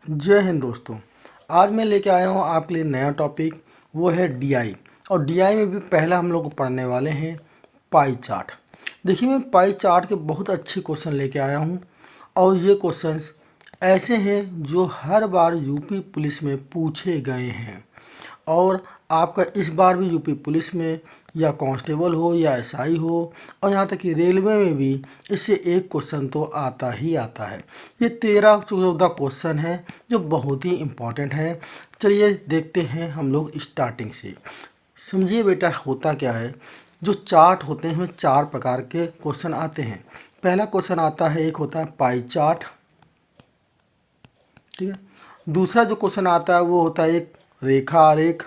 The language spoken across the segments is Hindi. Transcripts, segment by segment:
जय हिंद दोस्तों। आज मैं लेके आया हूँ आपके लिए नया टॉपिक, वो है डीआई। और डीआई में भी पहला हम लोग पढ़ने वाले हैं पाई चार्ट। देखिए, मैं पाई चार्ट के बहुत अच्छे क्वेश्चन लेके आया हूँ और ये क्वेश्चंस ऐसे हैं जो हर बार यूपी पुलिस में पूछे गए हैं। और आपका इस बार भी यूपी पुलिस में या कांस्टेबल हो या एसआई हो और यहाँ तक कि रेलवे में भी इससे एक क्वेश्चन तो आता ही आता है। ये 13-14 क्वेश्चन है जो बहुत ही इम्पोर्टेंट है। चलिए देखते हैं हम लोग स्टार्टिंग से। समझिए बेटा, होता क्या है, जो चार्ट होते हैं उसमें 4 प्रकार के क्वेश्चन आते हैं। पहला क्वेश्चन आता है, एक होता है पाई चार्ट, ठीक है। दूसरा जो क्वेश्चन आता है वो होता है एक रेखा आरेख,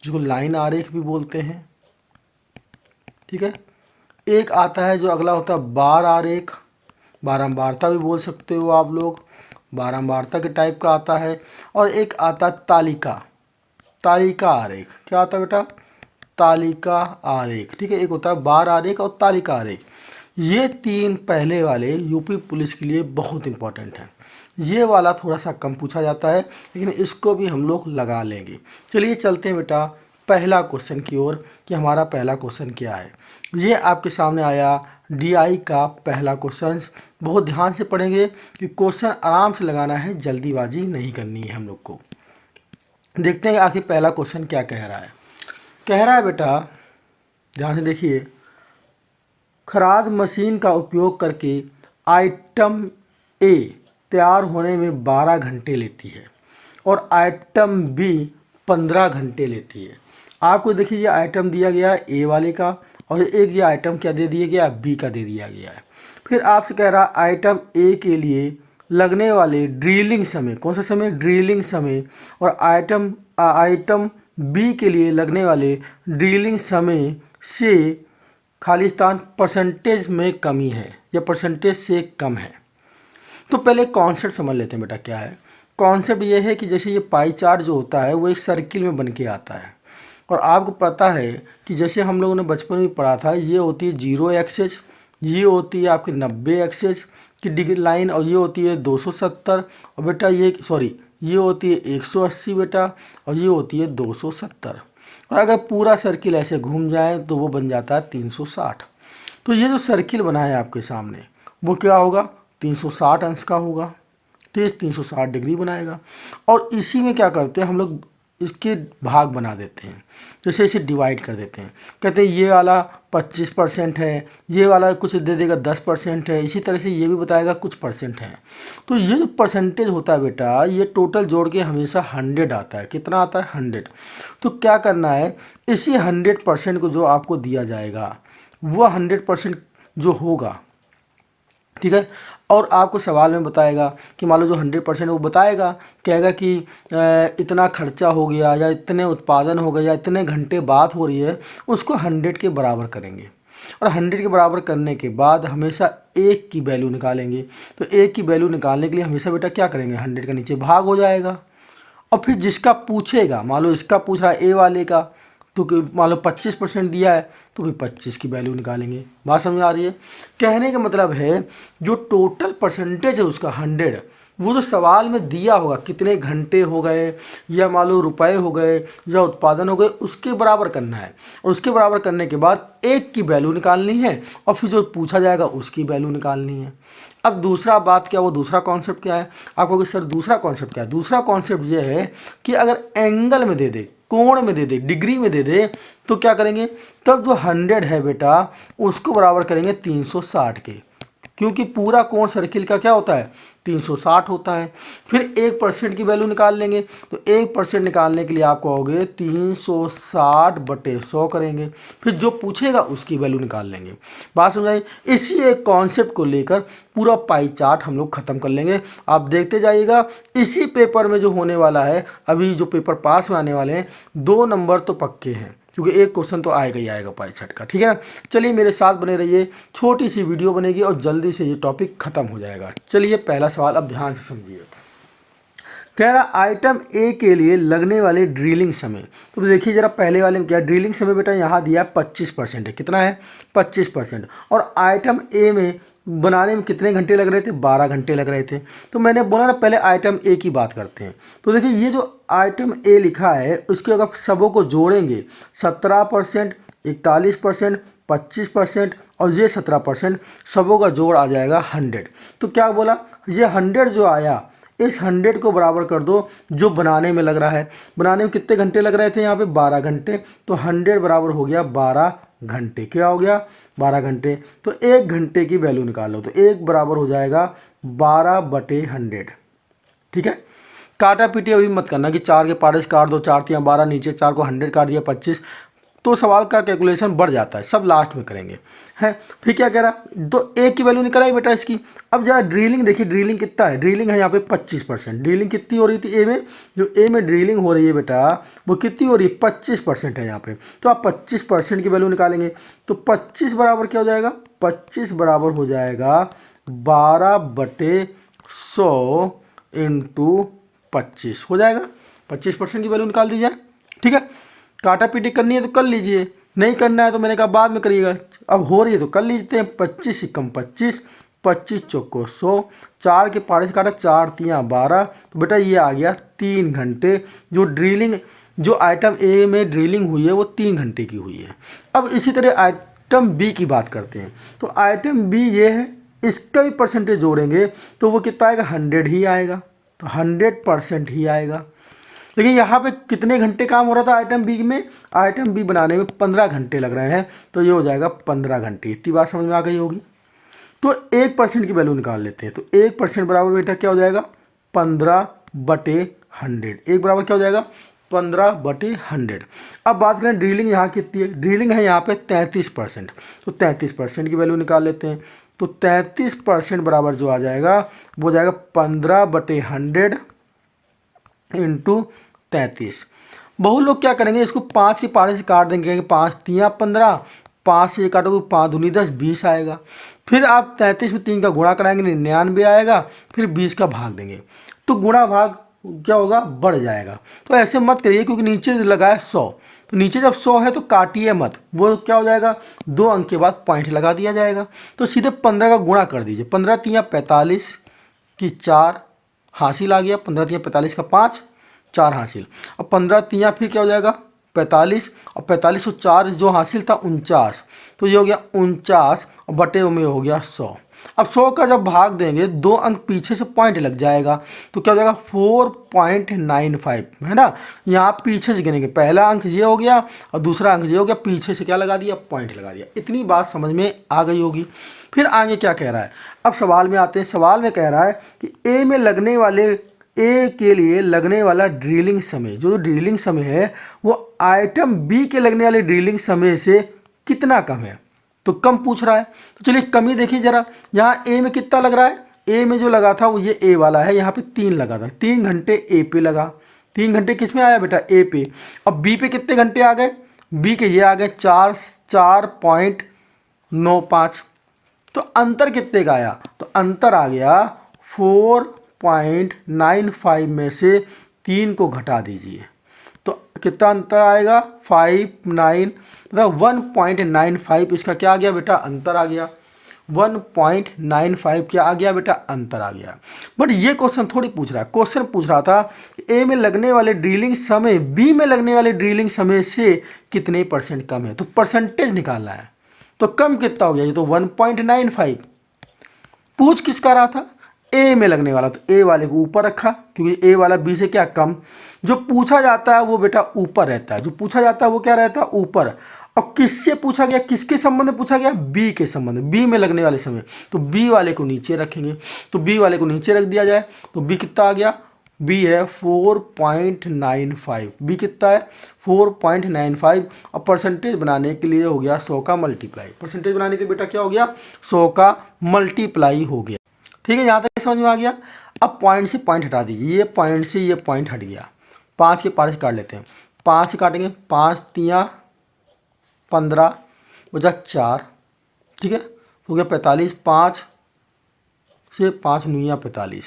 जिसको लाइन आरेख भी बोलते हैं, ठीक है। एक आता है जो अगला होता है बार आरेख, बारंबारता भी बोल सकते हो आप लोग, बारंबारता के टाइप का आता है। और एक आता है तालिका, तालिका आरेख। क्या आता है बेटा? तालिका आरेख, ठीक है। एक होता है बार आरेख और तालिका आरेख। ये 3 पहले वाले यूपी पुलिस के लिए बहुत इंपॉर्टेंट है। ये वाला थोड़ा सा कम पूछा जाता है, लेकिन इसको भी हम लोग लगा लेंगे। चलिए चलते हैं बेटा पहला क्वेश्चन की ओर कि हमारा पहला क्वेश्चन क्या है। ये आपके सामने आया डीआई का पहला क्वेश्चन। बहुत ध्यान से पढ़ेंगे कि क्वेश्चन आराम से लगाना है, जल्दीबाजी नहीं करनी है हम लोग को। देखते हैं आखिर पहला क्वेश्चन क्या कह रहा है। कह रहा है बेटा, ध्यान से देखिए, खराद मशीन का उपयोग करके आइटम ए तैयार होने में 12 घंटे लेती है और आइटम बी 15 घंटे लेती है। आपको देखिए, ये आइटम दिया गया है ए वाले का और एक ये आइटम क्या दे दिया गया, बी का दे दिया गया है। फिर आपसे कह रहा आइटम ए के लिए लगने वाले ड्रिलिंग समय, कौन सा समय? ड्रिलिंग समय। और आइटम बी के लिए लगने वाले ड्रिलिंग समय से खालिस्तान परसेंटेज में कमी है या परसेंटेज से कम है। तो पहले कॉन्सेप्ट समझ लेते हैं बेटा क्या है। कॉन्सेप्ट ये है कि जैसे ये पाई चार्ट जो होता है वो एक सर्किल में बन के आता है। और आपको पता है कि जैसे हम लोगों ने बचपन में पढ़ा था, ये होती है 0 एक्सेस, ये होती है आपकी 90 एक्सेस की डिग्री लाइन, और ये होती है 270, और बेटा ये होती है 180 बेटा, और ये होती है 270। और अगर पूरा सर्किल ऐसे घूम जाए तो वो बन जाता है 360। तो ये जो सर्किल बना है आपके सामने वो क्या होगा? 360 अंश का होगा, तो ये 360 डिग्री बनाएगा। और इसी में क्या करते हैं हम लोग, इसके भाग बना देते हैं, जैसे इसे डिवाइड कर देते हैं। कहते हैं ये वाला 25% है, ये वाला कुछ दे देगा 10% है, इसी तरह से ये भी बताएगा कुछ परसेंट है। तो ये जो परसेंटेज होता है बेटा, ये टोटल जोड़ के हमेशा 100 आता है। कितना आता है? 100। तो क्या करना है, इसी 100% को जो आपको दिया जाएगा वो 100% जो होगा, ठीक है। और आपको सवाल में बताएगा कि मान लो जो 100% वो बताएगा, कहेगा कि इतना खर्चा हो गया या इतने उत्पादन हो गया या इतने घंटे बात हो रही है, उसको 100 के बराबर करेंगे। और 100 के बराबर करने के बाद हमेशा एक की वैल्यू निकालेंगे। तो एक की वैल्यू निकालने के लिए हमेशा बेटा क्या करेंगे, 100 का नीचे भाग हो जाएगा। और फिर जिसका पूछेगा, मान लो इसका पूछ रहा है ए वाले का, तो मान लो 25% दिया है तो फिर 25 की वैल्यू निकालेंगे। बात समझ आ रही है? कहने का मतलब है जो टोटल परसेंटेज है उसका 100, वो जो सवाल में दिया होगा कितने घंटे हो गए या मान लो रुपए हो गए या उत्पादन हो गए, उसके बराबर करना है। और उसके बराबर करने के बाद एक की वैल्यू निकालनी है और फिर जो पूछा जाएगा उसकी वैल्यू निकालनी है। अब दूसरा बात क्या, वो दूसरा कॉन्सेप्ट क्या है? आप कहोगे सर दूसरा कॉन्सेप्ट क्या है? दूसरा कॉन्सेप्ट ये है कि अगर एंगल में दे दे, कोण में दे दे, डिग्री में दे दे, तो क्या करेंगे, तब जो 100 है बेटा उसको बराबर करेंगे 360 के, क्योंकि पूरा कोण सर्किल का क्या होता है? 360 होता है। फिर 1% की वैल्यू निकाल लेंगे, तो 1% निकालने के लिए आप कहोगे 360/100 करेंगे। फिर जो पूछेगा उसकी वैल्यू निकाल लेंगे। बात समझाई? इसी एक कॉन्सेप्ट को लेकर पूरा पाई चार्ट हम लोग ख़त्म कर लेंगे। आप देखते जाइएगा, इसी पेपर में जो होने वाला है, अभी जो पेपर पास में आने वाले हैं, 2 नंबर तो पक्के हैं, क्योंकि एक क्वेश्चन तो आएगा ही आएगा पाई चार्ट का, ठीक है ना। चलिए मेरे साथ बने रहिए, छोटी सी वीडियो बनेगी और जल्दी से ये टॉपिक खत्म हो जाएगा। चलिए पहला सवाल अब ध्यान से समझिए। कह रहा आइटम ए के लिए लगने वाले ड्रिलिंग समय। तो देखिए जरा पहले वाले में क्या, ड्रिलिंग समय बेटा यहाँ दिया 25% है। कितना है? 25%। और आइटम ए में बनाने में कितने घंटे लग रहे थे, 12 घंटे लग रहे थे। तो मैंने बोला ना पहले आइटम ए की बात करते हैं। तो देखिए ये जो आइटम ए लिखा है उसके अगर सबों को जोड़ेंगे 17%, 41%, 25% और ये 17%, सबों का जोड़ आ जाएगा 100। तो क्या बोला, ये 100 जो आया इस 100 को बराबर कर दो जो बनाने में लग रहा है। बनाने में कितने घंटे लग रहे थे यहाँ पे, 12 घंटे। तो 100 बराबर हो गया 12 घंटे। क्या हो गया, 12 घंटे। तो 1 घंटे की वैल्यू निकालो तो 1 बराबर हो जाएगा 12/100। ठीक है, काटा पीटी अभी मत करना कि 4 के पारे से काट दो, 4 3 12, नीचे 4 को 100 काट दिया 25, तो सवाल का कैलकुलेशन बढ़ जाता है, सब लास्ट में करेंगे हैं। फिर क्या कह रहा, तो ए की वैल्यू निकलाई बेटा इसकी। अब जरा ड्रिलिंग देखिए, ड्रिलिंग कितना है, ड्रिलिंग है यहाँ पे 25%। ड्रिलिंग कितनी हो रही थी ए में, जो ए में ड्रिलिंग हो रही है बेटा वो कितनी हो रही है, 25% है यहाँ पे। तो आप 25% की वैल्यू निकालेंगे तो 25 बराबर क्या हो जाएगा, 25 बराबर हो जाएगा 12/100 इंटू 25 हो जाएगा। 25% की वैल्यू निकाल दी जाए। ठीक है, काटा पीटी करनी है तो कर लीजिए, नहीं करना है तो मैंने कहा बाद में करिएगा। अब हो रही है तो कर लीजिए हैं। 25 कम 25, 25 चौको 100, 4 के पारे से काटा, 4 3 12, तो बेटा ये आ गया 3 घंटे। जो ड्रिलिंग, जो आइटम ए में ड्रिलिंग हुई है वो 3 घंटे की हुई है। अब इसी तरह आइटम बी की बात करते हैं। तो आइटम बी ये है, इसका भी परसेंटेज जोड़ेंगे तो वो कितना आएगा, 100 ही आएगा। तो 100% ही आएगा। लेकिन यहाँ पे कितने घंटे काम हो रहा था आइटम बी में, आइटम बी बनाने में 15 घंटे लग रहे हैं। तो ये हो जाएगा 15 घंटे। इतनी बात समझ में आ गई होगी। तो 1% की वैल्यू निकाल लेते हैं। तो 1% बराबर बेटा क्या हो जाएगा, 15/100। 1 बराबर क्या हो जाएगा, 15/100। अब बात करें ड्रिलिंग यहाँ कितनी है, ड्रिलिंग है यहाँ पे 33%। तो 33% की वैल्यू निकाल लेते हैं। तो 33% बराबर जो आ जाएगा वो जाएगा 15/100 इंटू 33। बहुत लोग क्या करेंगे, इसको 5 के पारे से काट देंगे, 5 3 15, 5 से काटोगे 5 दूनी 10, 20 आएगा। फिर आप 33 में 3 का गुणा कराएंगे, 99 आएगा। फिर 20 का भाग देंगे तो गुणा भाग क्या होगा, बढ़ जाएगा। तो ऐसे मत करिए क्योंकि नीचे लगा है 100, तो नीचे जब 100 है तो काटिए मत, वो क्या हो जाएगा 2 अंक के बाद पॉइंट लगा दिया जाएगा। तो सीधे 15 का गुणा कर दीजिए। 15 3 45 की 4 हासिल आ गया, 15 3 45 का 5, 4 हासिल। अब 15 3 फिर क्या हो जाएगा 45, और 45 और 4 जो हासिल था 49। तो ये हो गया 49 और बटे में हो गया 100। अब 100 का जब भाग देंगे 2 अंक पीछे से पॉइंट लग जाएगा तो क्या हो जाएगा 4.95 है ना। यहाँ पीछे से गिनेंगे, पहला अंक ये हो गया और दूसरा अंक ये हो गया, पीछे से क्या लगा दिया, पॉइंट लगा दिया। इतनी बात समझ में आ गई होगी। फिर आगे क्या कह रहा है, अब सवाल में आते हैं। सवाल में कह रहा है कि ए में लगने वाले, ए के लिए लगने वाला ड्रिलिंग समय, जो ड्रिलिंग समय है वो आइटम बी के लगने वाले ड्रिलिंग समय से कितना कम है। तो कम पूछ रहा है, तो चलिए कमी देखिए जरा। यहाँ ए में कितना लग रहा है, ए में जो लगा था वो ये ए वाला है, यहाँ पे 3 लगा था, 3 घंटे ए पे लगा। 3 घंटे किस में आया बेटा, ए पे। अब बी पे कितने घंटे आ गए, बी के ये आ गए 4.95। तो अंतर कितने का आया, तो अंतर आ गया 4.95 में से 3 को घटा दीजिए तो कितना अंतर आएगा, 59, मतलब 1.95। इसका क्या आ गया बेटा, अंतर आ गया। 1.95 क्या आ गया बेटा, अंतर आ गया। बट ये क्वेश्चन थोड़ी पूछ रहा है, क्वेश्चन पूछ रहा था ए में लगने वाले ड्रिलिंग समय बी में लगने वाले ड्रिलिंग समय से कितने % कम है, तो परसेंटेज निकालना है। तो कम कितना हो गया, ये तो 1.95। पूछ किसका रहा था, ए में लगने वाला, तो ए वाले को ऊपर रखा क्योंकि ए वाला बी से क्या कम। जो पूछा जाता है वो बेटा ऊपर रहता है, जो पूछा जाता है वो क्या रहता है, ऊपर। और किससे पूछा गया, किसके संबंध में पूछा गया, बी के संबंध में, बी में लगने वाले समय। तो बी वाले को नीचे रखेंगे, तो बी वाले को नीचे रख दिया जाए तो बी कितना आ गया, बी है 4.95। बी कितना है 4.95। और परसेंटेज बनाने के लिए हो गया 100 का मल्टीप्लाई। परसेंटेज बनाने के लिए बेटा क्या हो गया, 100 का मल्टीप्लाई हो गया। ठीक है, यहाँ तक समझ में आ गया। अब पॉइंट से पॉइंट हटा दीजिए, ये पॉइंट से ये पॉइंट हट गया। 5 के पारे से काट लेते हैं, 5 से काटेंगे, 5 3 15 बचा 4। ठीक है, तो हो गया 45, 5 से 5 9 45,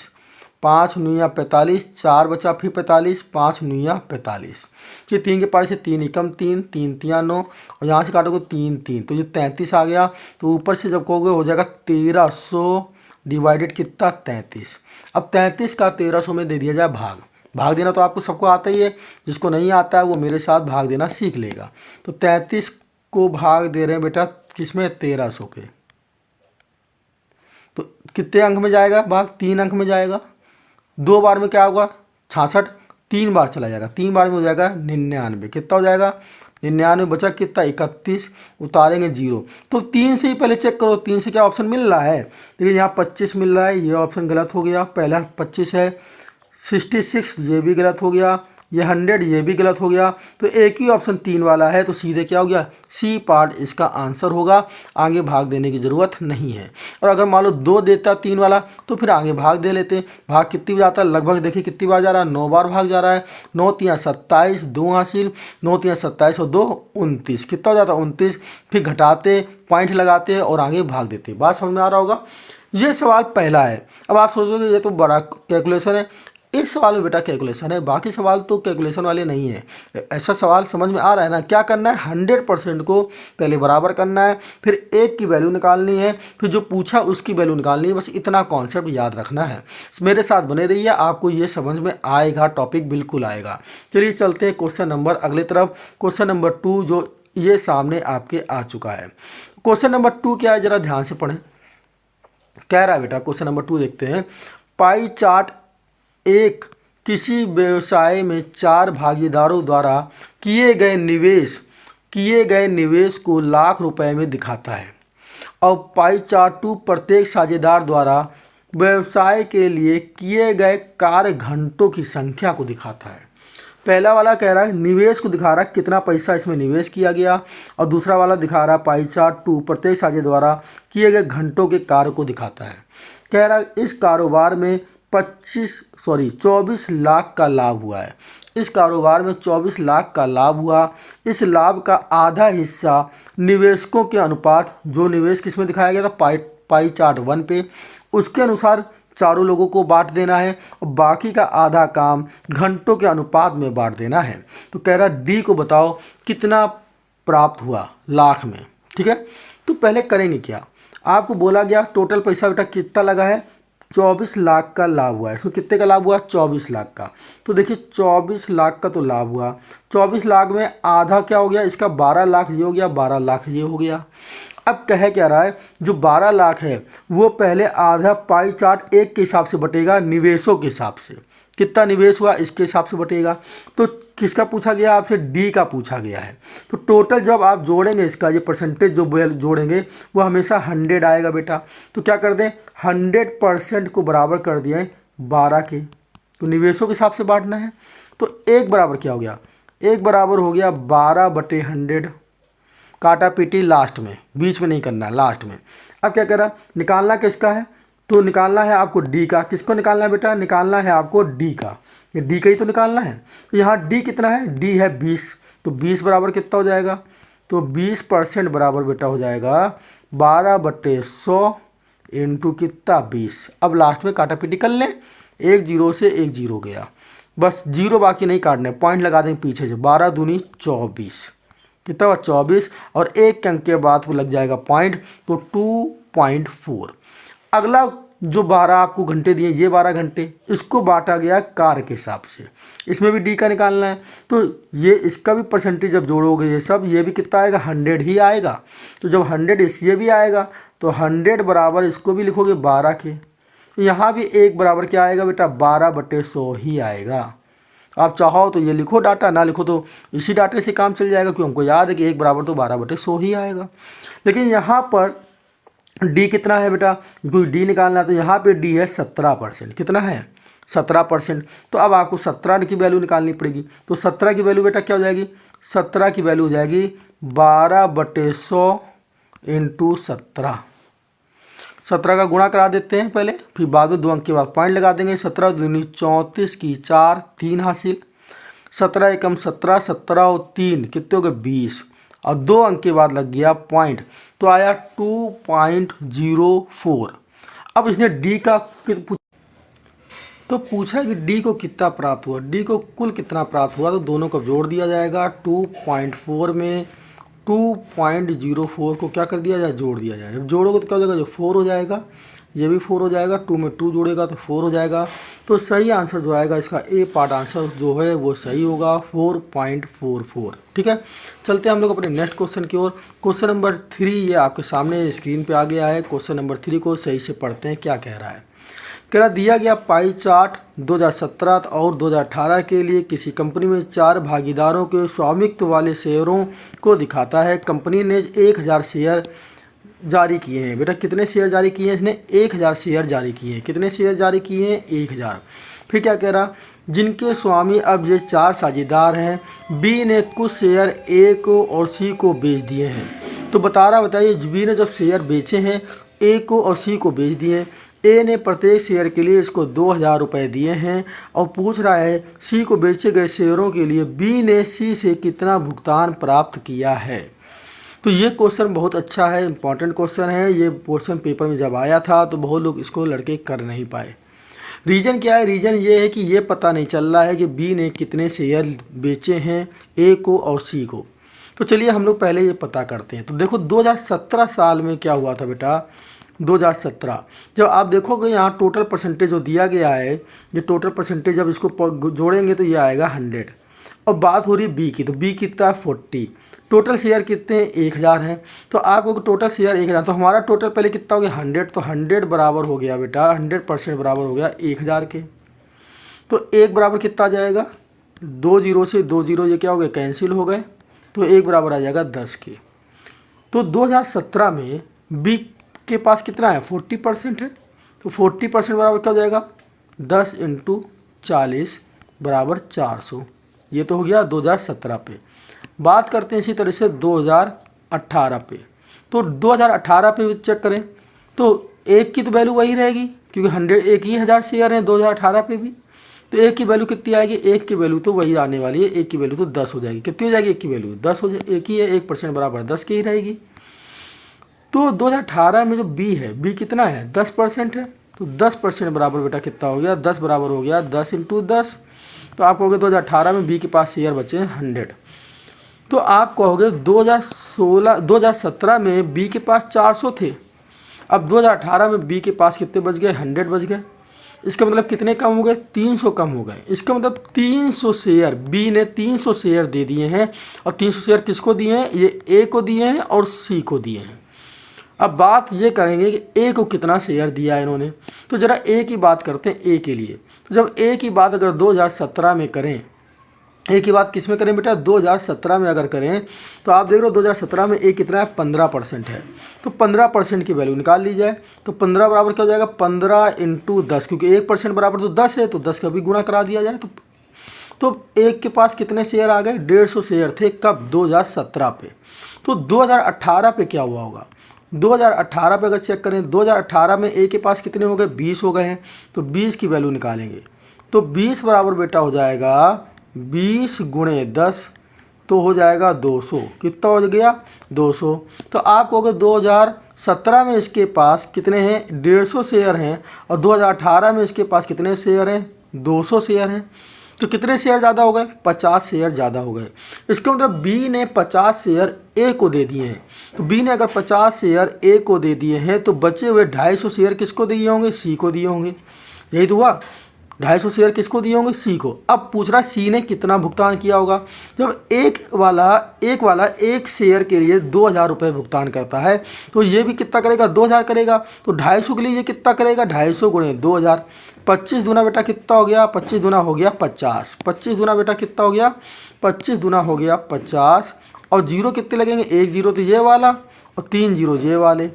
5 9 45, 4 बचा फिर 45, 5 9 45। ये 3 के पास से 3 एकम 3, 3 3 9 और यहाँ से काटोगे 3 3 तो ये 33 आ गया। तो ऊपर से जब कहोगे हो जाएगा 1300 डिवाइडेड कितना 33। अब 33 का 1300 में दे दिया जाए भाग देना तो आपको सबको आता ही है, जिसको नहीं आता है वो मेरे साथ भाग देना सीख लेगा। तो 33 को भाग दे रहे हैं बेटा किसमें 1300 के, तो कितने अंक में जाएगा भाग 3 अंक में जाएगा। 2 बार में क्या होगा 66, 3 बार चला जाएगा, 3 बार में हो जाएगा 99। कितना हो जाएगा 99 बचा कितना 31, उतारेंगे 0। तो 3 से ही पहले चेक करो 3 से क्या ऑप्शन मिल रहा है। देखिए यहाँ 25 मिल रहा है, ये ऑप्शन गलत हो गया, पहला 25 है। 66 ये भी गलत हो गया, ये 100 ये भी गलत हो गया। तो एक ही ऑप्शन 3 वाला है, तो सीधे क्या हो गया सी पार्ट इसका आंसर होगा। आगे भाग देने की ज़रूरत नहीं है। और अगर मान लो 2 देता 3 वाला तो फिर आगे भाग दे लेते। भाग कितनी बार जाता है लगभग देखिए कितनी बार जा रहा है 9 बार भाग जा रहा है। 9 3 27, 2 हासिल, 9 3 27 और 2 29। कितना हो जाता है 29। फिर घटाते पॉइंट लगाते और आगे भाग देते। बात समझ में आ रहा होगा। ये सवाल पहला है। अब आप सोचोगे ये तो बड़ा कैलकुलेशन है, इस सवाल में बेटा कैलकुलेशन है, बाकी सवाल तो कैलकुलेशन वाले नहीं है। ऐसा सवाल समझ में आ रहा है ना। क्या करना है 100% को पहले बराबर करना है, फिर एक की वैल्यू निकालनी है, फिर जो पूछा उसकी वैल्यू निकालनी है। बस इतना कॉन्सेप्ट याद रखना है। मेरे साथ बने रहिए, आपको ये समझ में आएगा, टॉपिक बिल्कुल आएगा। चलिए चलते हैं क्वेश्चन नंबर अगली तरफ। क्वेश्चन नंबर 2 जो ये सामने आपके आ चुका है। क्वेश्चन नंबर 2 क्या है जरा ध्यान से पढ़ें। कह रहा है बेटा क्वेश्चन नंबर 2 देखते हैं। पाई चार्ट एक किसी व्यवसाय में 4 भागीदारों द्वारा किए गए निवेश को लाख रुपए में दिखाता है। और पाई चार्ट 2 प्रत्येक साझेदार द्वारा व्यवसाय के लिए किए गए कार्य घंटों की संख्या को दिखाता है। पहला वाला कह रहा है निवेश को दिखा रहा है कितना पैसा इसमें निवेश किया गया, और दूसरा वाला दिखा रहा है पाई चार्ट 2 प्रत्येक साझेदार द्वारा किए गए घंटों के कार्य को दिखाता है। कह रहा है इस कारोबार में 24 लाख का लाभ हुआ है। इस कारोबार में 24 लाख का लाभ हुआ। इस लाभ का आधा हिस्सा निवेशकों के अनुपात, जो निवेश किसमें दिखाया गया था पाई चार्ट 1 पे, उसके अनुसार चारों लोगों को बांट देना है, और बाकी का आधा काम घंटों के अनुपात में बांट देना है। तो कह रहा डी को बताओ कितना प्राप्त हुआ लाख में। ठीक है, तो पहले करेंगे क्या, आपको बोला गया टोटल पैसा बेटा कितना लगा है 24 लाख का लाभ हुआ है। इसमें कितने का लाभ हुआ 24 लाख का। तो देखिए 24 लाख का तो लाभ हुआ, 24 लाख में आधा क्या हो गया इसका 12 लाख ये हो गया, 12 लाख ये हो गया। अब कह क्या रहा है जो 12 लाख है वो पहले आधा पाई चार्ट 1 के हिसाब से बटेगा, निवेशों के हिसाब से कितना निवेश हुआ इसके हिसाब से बटेगा। तो किसका पूछा गया आपसे डी का पूछा गया है। तो टोटल जब आप जोड़ेंगे इसका ये परसेंटेज जो जोड़ेंगे वो हमेशा 100 आएगा बेटा। तो क्या कर दें 100% को बराबर कर दिए 12 के, तो निवेशों के हिसाब से बांटना है। तो एक बराबर क्या हो गया, एक बराबर हो गया 12/100, काटा पीटी लास्ट में, बीच में नहीं करना है लास्ट में। अब क्या करा निकालना किसका है, तो निकालना है आपको डी का। किसको निकालना है बेटा, निकालना है आपको डी का, ये डी का ही तो निकालना है। तो यहाँ डी कितना है, डी है 20, तो 20 बराबर कितना हो जाएगा, तो 20% बराबर बेटा हो जाएगा 12/100 इंटू कितना 20। अब लास्ट में काटा पीटी कर लें, 1 0 से 1 0 गया, बस 0 बाकी नहीं काटने, पॉइंट लगा देंगे पीछे से, 12 दूनी 24, कितना हुआ 24, और एक अंक के बाद वो लग जाएगा पॉइंट, तो 2.4। अगला जो 12 आपको घंटे दिए ये 12 घंटे इसको बांटा गया कार्य के हिसाब से, इसमें भी डी का निकालना है। तो ये इसका भी परसेंटेज जब जोड़ोगे ये सब, ये भी कितना आएगा 100 ही आएगा। तो जब 100 ये भी आएगा तो 100 बराबर इसको भी लिखोगे 12 के। तो यहाँ भी एक बराबर क्या आएगा बेटा 12/100 ही आएगा। आप चाहो तो ये लिखो डाटा, ना लिखो तो इसी डाटे से काम चल जाएगा, क्योंकि हमको याद है कि 1 बराबर तो 12/100 ही आएगा। लेकिन यहाँ पर डी कितना है बेटा, कोई डी निकालना है तो यहाँ पे डी है 17%, कितना है 17%। तो अब आपको 17 की वैल्यू निकालनी पड़ेगी। तो 17 की वैल्यू बेटा क्या हो जाएगी, 17 की वैल्यू हो जाएगी 12/100 इंटू 17। 17 का गुणा करा देते हैं पहले, फिर बाद में 2 अंक के बाद पॉइंट लगा देंगे। 17 दूनी 34 की 4, 3 हासिल, 17 एकम 17, 17 और 3 कितने हो गए 20, और 2 अंक के बाद लग गया पॉइंट, तो आया 2.04। अब इसने डी का तो पूछा कि डी को कितना प्राप्त हुआ, डी को कुल कितना प्राप्त हुआ, तो दोनों को जोड़ दिया जाएगा। 2.4 में 2.04 को क्या कर दिया जाए, जोड़ दिया जाए। जब जोड़ोगे तो क्या हो जाएगा, जो 4 हो जाएगा, ये भी 4 हो जाएगा, 2 में 2 जोड़ेगा तो 4 हो जाएगा। तो सही आंसर जो आएगा इसका ए पार्ट आंसर जो है वो सही होगा 4.44। ठीक है, चलते हैं हम लोग अपने नेक्स्ट क्वेश्चन की ओर। क्वेश्चन नंबर 3 ये आपके सामने स्क्रीन पे आ गया है। क्वेश्चन नंबर 3 को सही से पढ़ते हैं, क्या कह रहा है। कह रहा दिया गया पाई चार्ट 2017 और 2018 के लिए किसी कंपनी में 4 भागीदारों के स्वामित्व वाले शेयरों को दिखाता है। कंपनी ने 1000 शेयर जारी किए हैं। बेटा कितने शेयर जारी किए हैं इसने, 1000 शेयर जारी किए हैं। कितने शेयर जारी किए हैं, 1000। फिर क्या कह रहा, जिनके स्वामी अब ये 4 साझेदार हैं। बी ने कुछ शेयर ए को और सी को बेच दिए हैं। तो बता रहा, बताइए बी ने जब शेयर बेचे हैं, ए को और सी को बेच दिए। ए ने प्रत्येक शेयर के लिए इसको 2000 रुपये दिए हैं और पूछ रहा है सी को बेचे गए शेयरों के लिए बी ने सी से कितना भुगतान प्राप्त किया है। तो ये क्वेश्चन बहुत अच्छा है, इंपॉर्टेंट क्वेश्चन है। ये क्वेश्चन पेपर में जब आया था तो बहुत लोग इसको लड़के कर नहीं पाए। रीज़न क्या है, रीज़न ये है कि ये पता नहीं चल रहा है कि बी ने कितने शेयर बेचे हैं ए को और सी को। तो चलिए हम लोग पहले ये पता करते हैं। तो देखो 2017 साल में क्या हुआ था बेटा, 2017 जब आप देखोगे यहाँ टोटल परसेंटेज जो दिया गया है, ये टोटल परसेंटेज जब इसको जोड़ेंगे तो ये आएगा 100। और बात हो रही बी की, तो बी कितना है 40। टोटल शेयर कितने हैं, 1000 हैं। तो आपको टोटल शेयर 1000, तो हमारा टोटल पहले कितना हो गया 100। तो 100 बराबर हो गया बेटा, 100% बराबर हो गया 1000 के। तो 1 बराबर कितना आ जाएगा, 2 0 से 2 0 ये क्या हो गए, कैंसिल हो गए। तो 1 बराबर आ जाएगा 10 के। तो 2017 में बी के पास कितना है, 40% है। तो 40% बराबर क्या हो जाएगा, 10 × 40 बराबर 400। ये तो हो गया 2017 पे। बात करते हैं इसी तरह से 2018 पे। तो 2018 पे चेक करें तो एक की तो वैल्यू वही रहेगी, क्योंकि 1,000 शेयर हैं 2018 पे भी। तो एक की वैल्यू कितनी आएगी, एक की वैल्यू तो वही आने वाली है, एक की वैल्यू तो 10 हो जाएगी। कितनी हो जाएगी, एक की वैल्यू 10 हो जाएगी, एक ही है, 1% बराबर 10 की ही रहेगी। तो 2018 में जो बी है, बी कितना है 10% है। तो 10% बराबर बेटा कितना हो गया, 10 बराबर हो गया 10 × 10। तो आप कहोगे 2018 में बी के पास शेयर बचे हैं 100। तो आप कहोगे 2017 में बी के पास 400 थे। अब 2018 में बी के पास कितने बच गए, 100 बच गए। इसका मतलब कितने कम हो गए, 300 कम हो गए। इसका मतलब 300 शेयर बी ने 300 शेयर दे दिए हैं। और 300 शेयर किसको दिए हैं, ये ए को दिए हैं और सी को दिए हैं। अब बात ये करेंगे कि ए को कितना शेयर दिया है इन्होंने। तो ज़रा ए की बात करते हैं, ए के लिए। तो जब ए की बात अगर 2017 में करें, ए की बात किस में करें बेटा, 2017 में अगर करें तो आप देख रहे हो 2017 में ए कितना है, 15% है। तो 15% की वैल्यू निकाल ली जाए तो 15 बराबर क्या हो जाएगा, 15 × 10, क्योंकि 1% बराबर तो 10 है, तो 10 का भी गुणा करा दिया जाए। तो एक के पास कितने शेयर आ गए, 150 शेयर थे। कब, 2017 पे। तो 2018 पे क्या हुआ होगा, 2018 पे अगर चेक करें, 2018 में ए के पास कितने हो गए, 20 हो गए हैं। तो 20 की वैल्यू निकालेंगे तो 20 बराबर बेटा हो जाएगा 20 × 10, तो हो जाएगा 200। कितना हो गया, 200। तो आप कहोगे 2017 में इसके पास कितने हैं, 150 शेयर हैं। और 2018 में इसके पास कितने शेयर हैं, 200 शेयर हैं। तो कितने शेयर ज़्यादा हो गए, 50 शेयर ज़्यादा हो गए। इसका मतलब बी ने 50 शेयर ए को दे दिए हैं। तो बी ने अगर 50 शेयर ए को दे दिए हैं तो बचे हुए 250 शेयर किसको दिए होंगे, सी को दिए होंगे। यही तो हुआ, 250 शेयर किसको दिए होंगे, सी को। अब पूछ रहा सी ने कितना भुगतान किया होगा। जब एक वाला एक शेयर के लिए 2000 रुपये भुगतान करता है तो ये भी कितना करेगा, 2000 करेगा। तो 250 के लिए ये कितना करेगा, 250 × 2000। 25 दूना बेटा कितना हो गया, 25 दूना हो गया 50। 25 दूना बेटा कितना हो गया, 25 दूना हो गया 50। और जीरो कितने लगेंगे, 1 जीरो तो ये वाला और 3 जीरो ये वाले।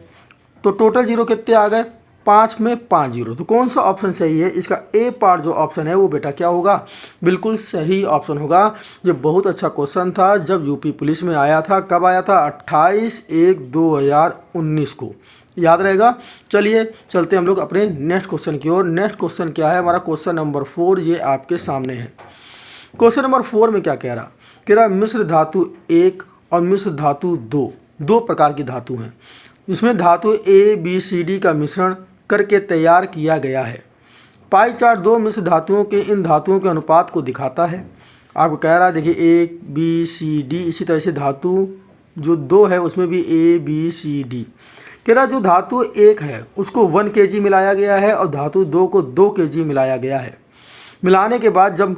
तो टोटल जीरो कितने आ गए, 5 में 5 जीरो। तो कौन सा ऑप्शन सही है, इसका ए पार्ट जो ऑप्शन है वो बेटा क्या होगा, बिल्कुल सही ऑप्शन होगा। ये बहुत अच्छा क्वेश्चन था जब यूपी पुलिस में आया था। कब आया था, 28/1/2019 को, याद रहेगा। चलिए चलते हम लोग अपने नेक्स्ट क्वेश्चन की ओर। नेक्स्ट क्वेश्चन क्या है हमारा, क्वेश्चन नंबर 4 ये आपके सामने है। क्वेश्चन नंबर 4 में क्या कह रहा, मिश्र धातु 1 और मिश्र धातु 2 प्रकार की धातु हैं। इसमें धातु A B C D का मिश्रण करके तैयार किया गया है। पाई चार्ट दो मिश्र धातुओं के इन धातुओं के अनुपात को दिखाता है। आपको कह रहा है देखिए A B C D, इसी तरह से धातु जो 2 है उसमें भी A B C D। कह रहा जो धातु 1 है उसको 1 kg मिलाया गया है और धातु 2 को 2 kg मिलाया गया है। मिलाने के बाद जब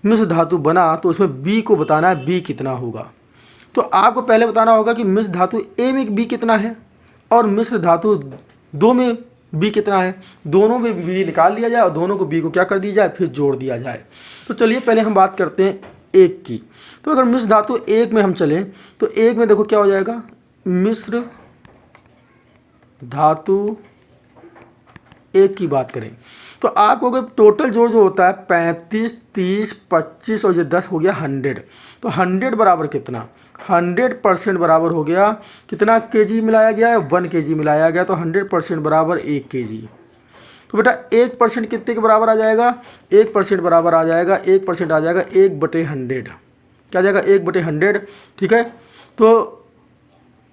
मिश्र धातु बना तो उसमें B को बताना है B कितना होगा। तो आपको पहले बताना होगा कि मिश्र धातु A में B कितना है और मिश्र धातु 2 में B कितना है। दोनों में B निकाल लिया जाए और दोनों को B को क्या कर दिया जाए, फिर जोड़ दिया जाए। तो चलिए पहले हम बात करते हैं 1 की। तो अगर मिश्र धातु 1 में हम चलें तो 1 में देखो क्या हो जाएगा, मिश्र धातु 1 की बात करें तो आपको अगर टोटल जोड़ जो होता है 35, 30, 25 और ये 10 हो गया 100। तो 100 बराबर कितना, 100% बराबर हो गया कितना kg मिलाया गया है, 1 kg मिलाया गया। तो 100% बराबर 1 kg। तो बेटा 1% कितने के बराबर आ जाएगा, 1% बराबर आ जाएगा 1% आ जाएगा 1/100। क्या आ जाएगा 1/100। ठीक है, तो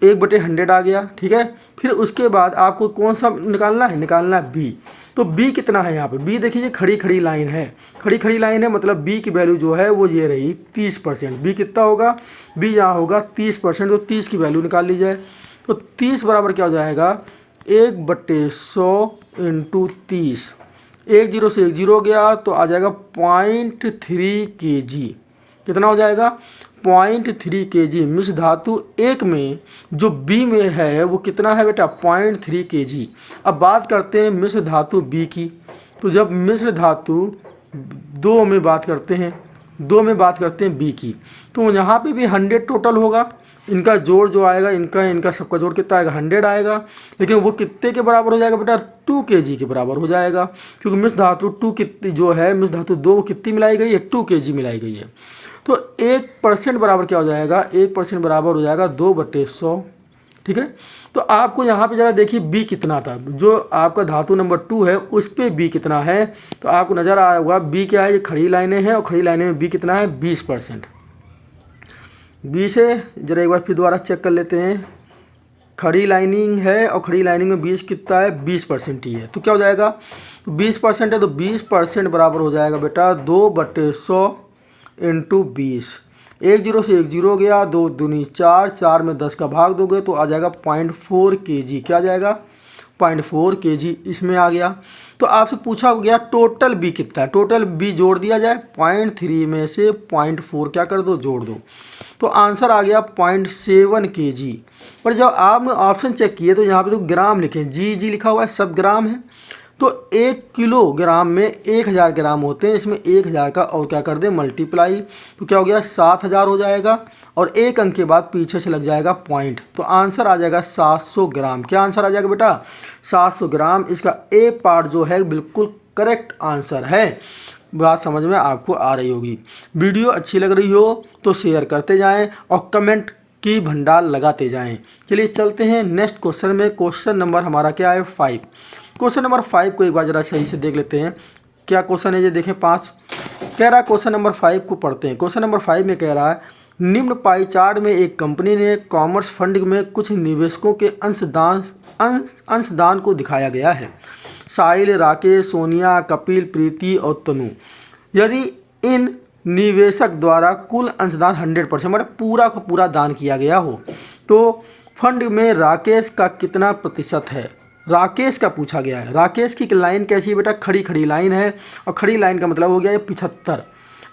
1/100 आ गया। ठीक है, फिर उसके बाद आपको कौन सा निकालना है, निकालना है B। तो B कितना है यहाँ पे, B देखिए खड़ी खड़ी लाइन है, खड़ी खड़ी लाइन है मतलब B की वैल्यू जो है वो ये रही 30%। B कितना होगा, B यहाँ होगा 30%। तो 30 की वैल्यू निकाल ली जाए तो 30 बराबर क्या हो जाएगा 1/100 × 30। 1 0 से 1 0 गया तो आ जाएगा 0.3 kg। कितना हो जाएगा 0.3 kg। मिश्र धातु 1 में जो B में है वो कितना है बेटा 0.3 kg। अब बात करते हैं मिश्र धातु B की। तो जब मिश्र धातु 2 में बात करते हैं, 2 में बात करते हैं B की, तो यहाँ पे भी 100 टोटल होगा। इनका जोड़ जो आएगा, इनका सबका जोड़ कितना आएगा 100 आएगा। लेकिन वो कितने के बराबर हो जाएगा बेटा 2 kg के बराबर हो जाएगा, क्योंकि मिश्र धातु 2 कितनी जो है, मिश्र धातु 2 कितनी मिलाई गई है 2 kg मिलाई गई है। तो 1% बराबर क्या हो जाएगा, 1% बराबर हो जाएगा 2/100। ठीक है, तो आपको यहाँ पे ज़रा देखिए B कितना था, जो आपका धातु नंबर 2 है उस पर B कितना है। तो आपको नज़र आया होगा B क्या है, ये खड़ी लाइनें हैं और खड़ी लाइनें में B कितना है 20%। B से ज़रा एक बार फिर दोबारा चेक कर लेते हैं। खड़ी लाइनिंग है और खड़ी लाइनिंग में 20 कितना है 20% ही है। तो क्या हो जाएगा, तो 20% है तो 20% बराबर हो जाएगा बेटा 2/100 × 20। 1 0 से 1 0 गया, 2 दूनी 4, 4 में 10 का भाग दोगे तो आ जाएगा 0.4 kg। क्या आ जाएगा 0.4 kg इसमें आ गया। तो आपसे पूछा गया टोटल B कितना है, टोटल B जोड़ दिया जाए 0.3 में से 0.4 क्या कर दो जोड़ दो, तो आंसर आ गया 0.7 kg। पर जब आपने ऑप्शन चेक किए तो यहाँ पे तो ग्राम लिखे, जी लिखा हुआ है, सब ग्राम है। तो 1 किलोग्राम में 1000 ग्राम होते हैं, इसमें 1000 का और क्या कर दे मल्टीप्लाई, तो क्या हो गया 7000 हो जाएगा और 1 अंक के बाद पीछे से लग जाएगा पॉइंट। तो आंसर आ जाएगा 700 ग्राम। क्या आंसर आ जाएगा बेटा 700 ग्राम। इसका ए पार्ट जो है बिल्कुल करेक्ट आंसर है। बात समझ में आपको आ रही होगी। वीडियो अच्छी लग रही हो तो शेयर करते जाएं और कमेंट की भंडार लगाते जाएं। चलिए चलते हैं नेक्स्ट क्वेश्चन में। क्वेश्चन नंबर हमारा क्या है 5। क्वेश्चन नंबर 5 को एक बार जरा सही से देख लेते हैं। क्या क्वेश्चन है ये देखें 5 कह रहा है। क्वेश्चन नंबर 5 को पढ़ते हैं। क्वेश्चन नंबर 5 में कह रहा है निम्न पाई चार्ट में एक कंपनी ने कॉमर्स फंड में कुछ निवेशकों के अंशदान को दिखाया गया है। साहिल, राकेश, सोनिया, कपिल, प्रीति और तनु। यदि इन निवेशक द्वारा कुल अंशदान 100% मतलब पूरा का पूरा दान किया गया हो तो फंड में राकेश का कितना प्रतिशत है। राकेश का पूछा गया है। राकेश की लाइन कैसी है बेटा, खड़ी खड़ी लाइन है और खड़ी लाइन का मतलब हो गया ये 75।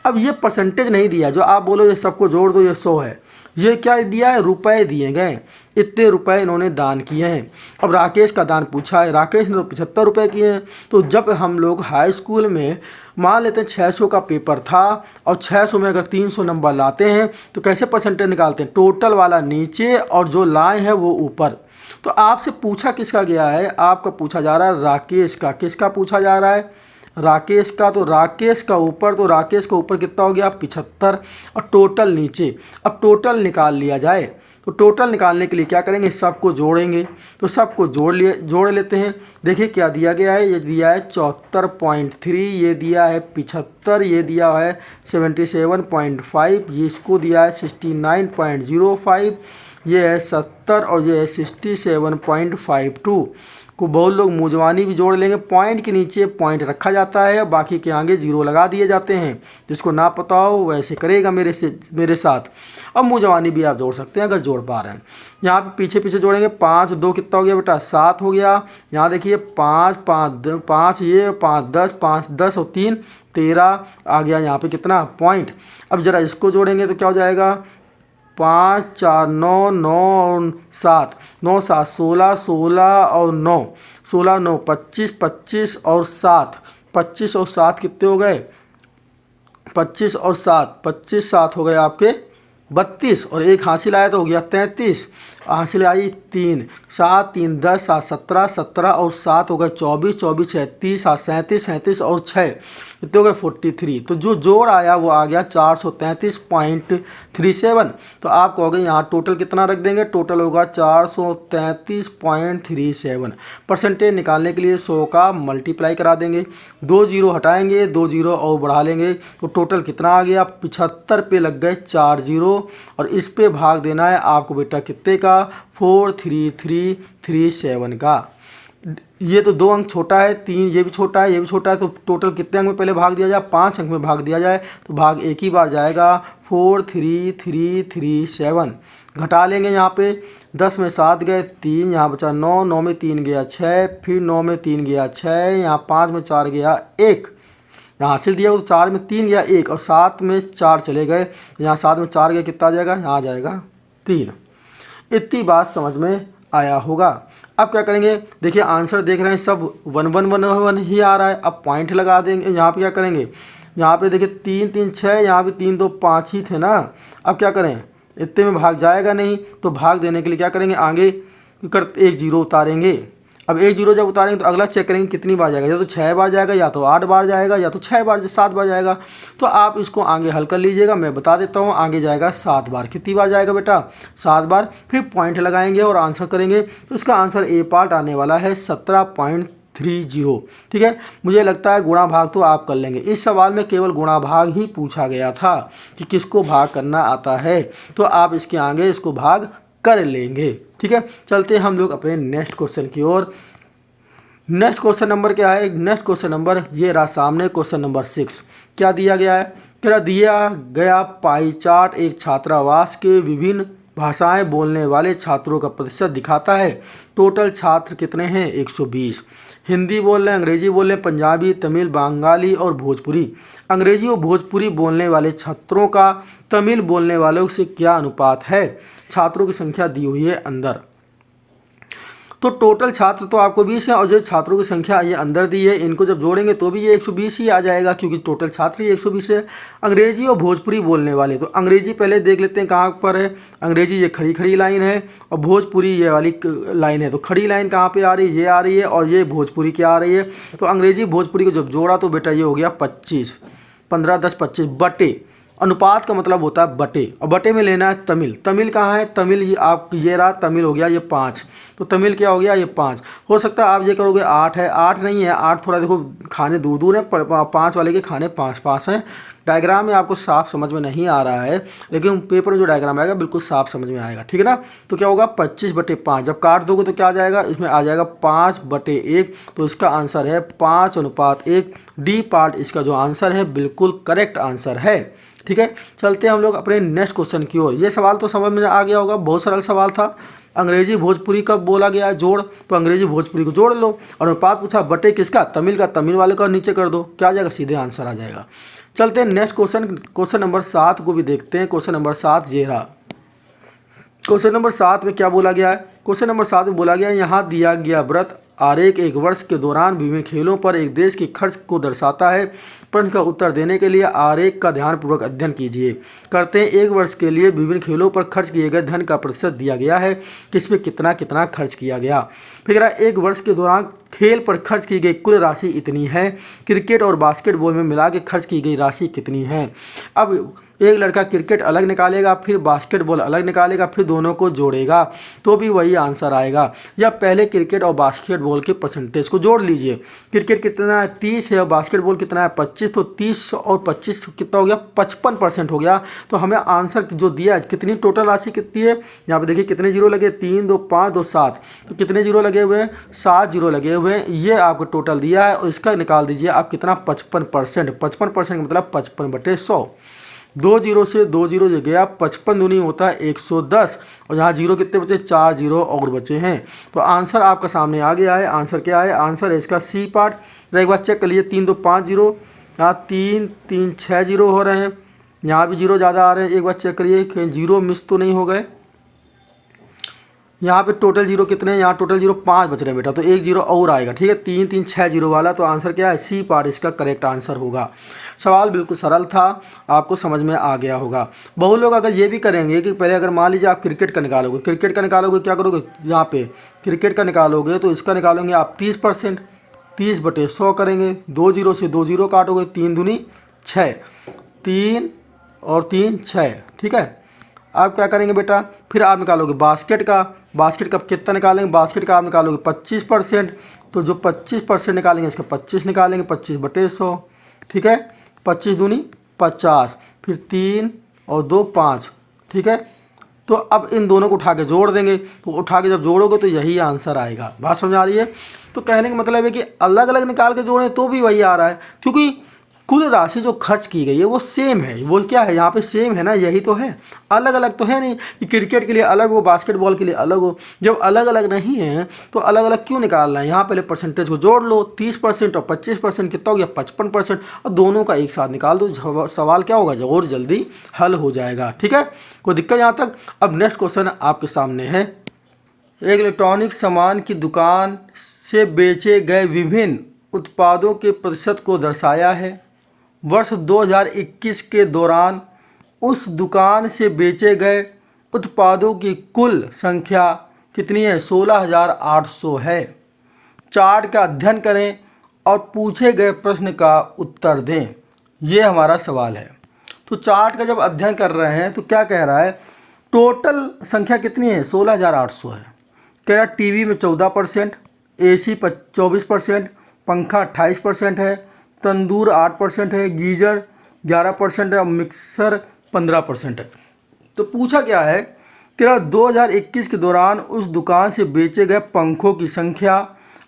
अब ये परसेंटेज नहीं दिया जो आप बोलो ये सबको जोड़ दो ये 100 है। ये क्या दिया है, रुपए दिए गए, इतने रुपए इन्होंने दान किए हैं। अब राकेश का दान पूछा है, राकेश ने तो 75 रुपये किए हैं। तो जब हम लोग हाई स्कूल में मान लेते हैं 600 का पेपर था और 600 में अगर 300 नंबर लाते हैं तो कैसे परसेंटेज निकालते हैं, टोटल वाला नीचे और जो लाए हैं वो ऊपर। तो आपसे पूछा किसका गया है, आपका पूछा जा रहा है राकेश का। किसका पूछा जा रहा है, राकेश का। तो राकेश का ऊपर, तो राकेश का ऊपर कितना हो गया 75 और टोटल नीचे। अब टोटल निकाल लिया जाए तो टोटल निकालने के लिए क्या करेंगे, सबको जोड़ेंगे। तो सबको जोड़ लेते हैं। देखिए क्या दिया गया है, ये दिया है 74.3, ये दिया है 75, ये दिया है 77.5, ये इसको दिया है 69.05, ये है 70 और ये है 67.52 को बहुत लोग मुजवानी भी जोड़ लेंगे। पॉइंट के नीचे पॉइंट रखा जाता है, बाकी के आगे जीरो लगा दिए जाते हैं। जिसको ना पता हो वैसे करेगा मेरे साथ। अब मुजवानी भी आप जोड़ सकते हैं अगर जोड़ पा रहे हैं। यहाँ पे पीछे पीछे जोड़ेंगे, 5 2 कितना हो गया बेटा, 7 हो गया। यहाँ देखिए 5 5 5 ये 5 10 और 3 13 आ गया यहाँ पे कितना पॉइंट। अब जरा इसको जोड़ेंगे तो क्या हो जाएगा, 5 4 9 9 और 7 9 7 16 16 और 9 16 9 25 25 और 7 25 और 7 कितने हो गए, 25 और 7 25 7 हो गए आपके 32 और एक हासिल आया तो हो गया 33। हासिल आई 3 7 3 10 7 17 17 और 7 हो गए 24 24 6 30 7 37 37 और 6 कितने हो गए 43। तो जो जोड़ आया वो आ गया 433.37। तो आप कहोगे यहाँ टोटल कितना रख देंगे, टोटल होगा 433.37। परसेंटेज निकालने के लिए 100 का मल्टीप्लाई करा देंगे, 2 जीरो हटाएंगे, 2 जीरो और बढ़ा लेंगे तो टोटल कितना आ गया 75 पे लग गए 4 जीरो और इस पे भाग देना है आपको बेटा कितने का 43337 का। ये तो 2 अंक छोटा है, 3 ये भी छोटा है, ये भी छोटा है, तो टोटल कितने अंक में पहले भाग दिया जाए, 5 अंक में भाग दिया जाए तो भाग एक ही बार जाएगा 43337। घटा लेंगे यहाँ पे 10 में 7 गए 3, यहाँ बचा 9 9 में 3 गया 6, फिर 9 में 3 गया 6, यहाँ 5 में 4 गया 1, यहाँ हासिल दिया तो 4 में 3 गया 1 और 7 में 4 चले गए, यहाँ 7 में 4 गया कितना आ जाएगा, यहाँ आ जाएगा 3। इतनी बात समझ में आया होगा। अब क्या करेंगे, देखिए आंसर देख रहे हैं सब 1 1 1 1 ही आ रहा है। अब पॉइंट लगा देंगे, यहाँ पे क्या करेंगे, यहाँ पे देखिए 3 3 6, यहाँ पे 3 2 5 ही थे ना। अब क्या करें, इतने में भाग जाएगा नहीं तो भाग देने के लिए क्या करेंगे, आगे कर 1 जीरो उतारेंगे। अब 1 जीरो जब उतारेंगे तो अगला चेक करेंगे कितनी बार जाएगा, या तो 6 बार जाएगा, या तो 8 बार जाएगा, या तो 6 बार 7 बार जाएगा। तो आप इसको आगे हल कर लीजिएगा, मैं बता देता हूँ। आगे जाएगा 7 बार। कितनी बार जाएगा बेटा, 7 बार। फिर पॉइंट लगाएंगे और आंसर करेंगे तो इसका आंसर ए पार्ट आने वाला है 17.30। ठीक है, मुझे लगता है गुणा भाग तो आप कर लेंगे। इस सवाल में केवल गुणा भाग ही पूछा गया था कि किसको भाग करना आता है, तो आप इसके आगे इसको भाग कर लेंगे। ठीक है, चलते हैं हम लोग अपने नेक्स्ट क्वेश्चन की ओर। नेक्स्ट क्वेश्चन नंबर क्या है, नेक्स्ट क्वेश्चन नंबर ये रहा सामने, क्वेश्चन नंबर 6। क्या दिया गया है, क्या दिया गया पाई चार्ट एक छात्रावास के विभिन्न भाषाएं बोलने वाले छात्रों का प्रतिशत दिखाता है। टोटल छात्र कितने हैं, 120। हिंदी बोल रहे हैं, अंग्रेजी बोल रहे हैं, पंजाबी, तमिल, बंगाली और भोजपुरी। अंग्रेजी और भोजपुरी बोलने वाले छात्रों का तमिल बोलने वालों से क्या अनुपात है। छात्रों की संख्या दी हुई है अंदर। तो टोटल छात्र तो आपको 20 है और जो छात्रों की संख्या ये अंदर दी है, इनको जब जोड़ेंगे तो भी ये 120 ही आ जाएगा, क्योंकि टोटल छात्र ही 120 है। अंग्रेजी और भोजपुरी बोलने वाले, तो अंग्रेजी पहले देख लेते हैं कहाँ पर है। अंग्रेजी ये खड़ी खड़ी लाइन है और भोजपुरी ये वाली लाइन है। तो खड़ी लाइन कहाँ पे आ रही है, ये आ रही है, और ये भोजपुरी क्या आ रही है। तो अंग्रेजी भोजपुरी को जब जोड़ा तो बेटा ये हो गया 25, 15 10 25 बटे। अनुपात का मतलब होता है बटे, और बटे में लेना है तमिल। तमिल कहाँ है, तमिल ये आप ये रहा, तमिल हो गया ये 5। तो तमिल क्या हो गया, ये 5। हो सकता है आप ये करोगे 8 है, 8 नहीं है, 8 थोड़ा देखो खाने दूर दूर है, 5 वाले के खाने 5 5 हैं। डायग्राम में आपको साफ समझ में नहीं आ रहा है, लेकिन पेपर में जो डायग्राम आएगा बिल्कुल साफ समझ में आएगा। ठीक है ना। तो क्या होगा 25/5, जब काट दोगे तो क्या आ जाएगा, इसमें आ जाएगा 5/1। तो इसका आंसर है 5:1। डी पार्ट इसका जो आंसर है बिल्कुल करेक्ट आंसर है। ठीक है, चलते हैं हम लोग अपने नेक्स्ट क्वेश्चन की ओर। ये सवाल तो समझ में आ गया होगा, बहुत सरल सवाल था। अंग्रेजी भोजपुरी कब बोला गया है जोड़, तो अंग्रेजी भोजपुरी को जोड़ लो। और अनुपात पूछा बटे किसका, तमिल का, तमिल वाले का नीचे कर दो, क्या आ जाएगा, सीधे आंसर आ जाएगा। चलते हैं नेक्स्ट क्वेश्चन, क्वेश्चन नंबर 7 को भी देखते हैं। क्वेश्चन नंबर 7 ये रहा। क्वेश्चन नंबर 7 में क्या बोला गया है, क्वेश्चन नंबर 7 में बोला गया है, यहाँ दिया गया व्रत आरेख एक वर्ष के दौरान विभिन्न खेलों पर एक देश की खर्च को दर्शाता है। प्रश्न का उत्तर देने के लिए आरेख का ध्यानपूर्वक अध्ययन कीजिए। करते हैं, एक वर्ष के लिए विभिन्न खेलों पर खर्च किए गए धन का प्रतिशत दिया गया है, किसमें कितना कितना खर्च किया गया। फिर एक वर्ष के दौरान खेल पर खर्च की गई कुल राशि इतनी है। क्रिकेट और बास्केटबॉल में मिला के खर्च की गई राशि कितनी है। अब एक लड़का क्रिकेट अलग निकालेगा, फिर बास्केटबॉल अलग निकालेगा, फिर दोनों को जोड़ेगा तो भी वही आंसर आएगा। या पहले क्रिकेट और बास्केटबॉल के परसेंटेज को जोड़ लीजिए। क्रिकेट कितना है 30 है और बास्केटबॉल कितना है 25, तो 30 और 25 कितना हो गया 55% हो गया। तो हमें आंसर जो दिया है, कितनी टोटल राशि कितनी है, यहाँ पे देखिए कितने जीरो लगे, 3 2 5 2 7, तो कितने जीरो लगे हुए हैं 7 जीरो लगे हुए हैं। ये आपको टोटल दिया है और इसका निकाल दीजिए आप कितना 55%। 55% मतलब 55/100। 2 जीरो से 2 जीरो जो गया 55 दूनी होता है 110, और यहाँ जीरो कितने बचे 4 जीरो और बचे हैं। तो आंसर आपका सामने आ गया है। आंसर क्या है, आंसर है इसका सी पार्ट। एक बार चेक कर लीजिए 3 2 5 जीरो, यहाँ 3 3 6 जीरो हो रहे हैं, यहाँ भी जीरो ज़्यादा आ रहे हैं। एक बार चेक करिए कहीं जीरो मिस तो नहीं हो गए। यहाँ पे टोटल जीरो कितने हैं, यहाँ टोटल जीरो 5 बच रहे हैं बेटा, तो एक जीरो और आएगा। ठीक है, 3 3 6 जीरो वाला, तो आंसर क्या है सी पार्ट इसका करेक्ट आंसर होगा। सवाल बिल्कुल सरल था, आपको समझ में आ गया होगा। बहुत लोग अगर ये भी करेंगे कि पहले अगर मान लीजिए आप क्रिकेट का निकालोगे, क्या करोगे, यहाँ पे क्रिकेट का निकालोगे तो इसका निकालोगे आप 30%, 30/100 करेंगे। 2 जीरो से 2 जीरो काटोगे, 3 दूनी 6, 3 और 3 6। ठीक है, आप क्या करेंगे बेटा, फिर आप निकालोगे बास्केट का कितना निकालेंगे, बास्केट का आप निकालोगे 25%, तो जो 25% निकालेंगे इसका 25 निकालेंगे, 25/100। ठीक है, 25 दूनी 50, फिर 3 और 2 5। ठीक है, तो अब इन दोनों को उठा के जोड़ देंगे, तो उठा के जब जोड़ोगे तो यही आंसर आएगा। बात समझ आ रही है। तो कहने का मतलब है कि अलग अलग निकाल के जोड़ें तो भी वही आ रहा है, क्योंकि कुल राशि जो खर्च की गई है वो सेम है। वो क्या है यहाँ पे सेम है ना, यही तो है, अलग अलग तो है नहीं कि क्रिकेट के लिए अलग हो बास्केटबॉल के लिए अलग हो। जब अलग अलग नहीं है तो अलग अलग क्यों निकालना है। यहाँ पहले परसेंटेज को जोड़ लो, 30% और 25% कितना हो गया 55%, और दोनों का एक साथ निकाल दो, सवाल क्या होगा और जल्दी हल हो जाएगा। ठीक है, कोई दिक्कत यहाँ तक। अब नेक्स्ट क्वेश्चन आपके सामने है, एक इलेक्ट्रॉनिक सामान की दुकान से बेचे गए विभिन्न उत्पादों के प्रतिशत को दर्शाया है। वर्ष 2021 के दौरान उस दुकान से बेचे गए उत्पादों की कुल संख्या कितनी है, 16,800 है। चार्ट का अध्ययन करें और पूछे गए प्रश्न का उत्तर दें, ये हमारा सवाल है। तो चार्ट का जब अध्ययन कर रहे हैं तो क्या कह रहा है, टोटल संख्या कितनी है 16,800 है। कह रहा टीवी में 14%, एसी 24%, पंखा 28% है, तंदूर 8% है, गीजर 11% है और मिक्सर 15% है। तो पूछा क्या है कि 2021 के दौरान उस दुकान से बेचे गए पंखों की संख्या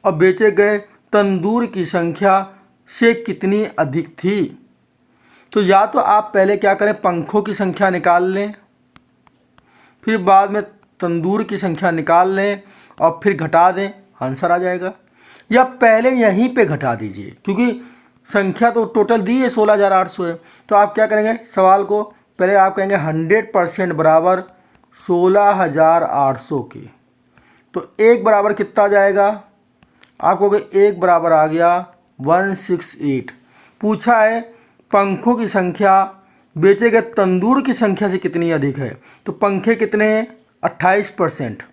और बेचे गए तंदूर की संख्या से कितनी अधिक थी। तो या तो आप पहले क्या करें, पंखों की संख्या निकाल लें, फिर बाद में तंदूर की संख्या निकाल लें और फिर घटा दें, आंसर आ जाएगा। या पहले यहीं पे घटा दीजिए, क्योंकि संख्या तो टोटल दी है 16,800 है। तो आप क्या करेंगे, सवाल को पहले आप कहेंगे 100% बराबर 16,800 की, तो एक बराबर कितना आ जाएगा, आप कहोगे एक बराबर आ गया 168। पूछा है पंखों की संख्या बेचे गए तंदूर की संख्या से कितनी अधिक है, तो पंखे कितने हैं 28%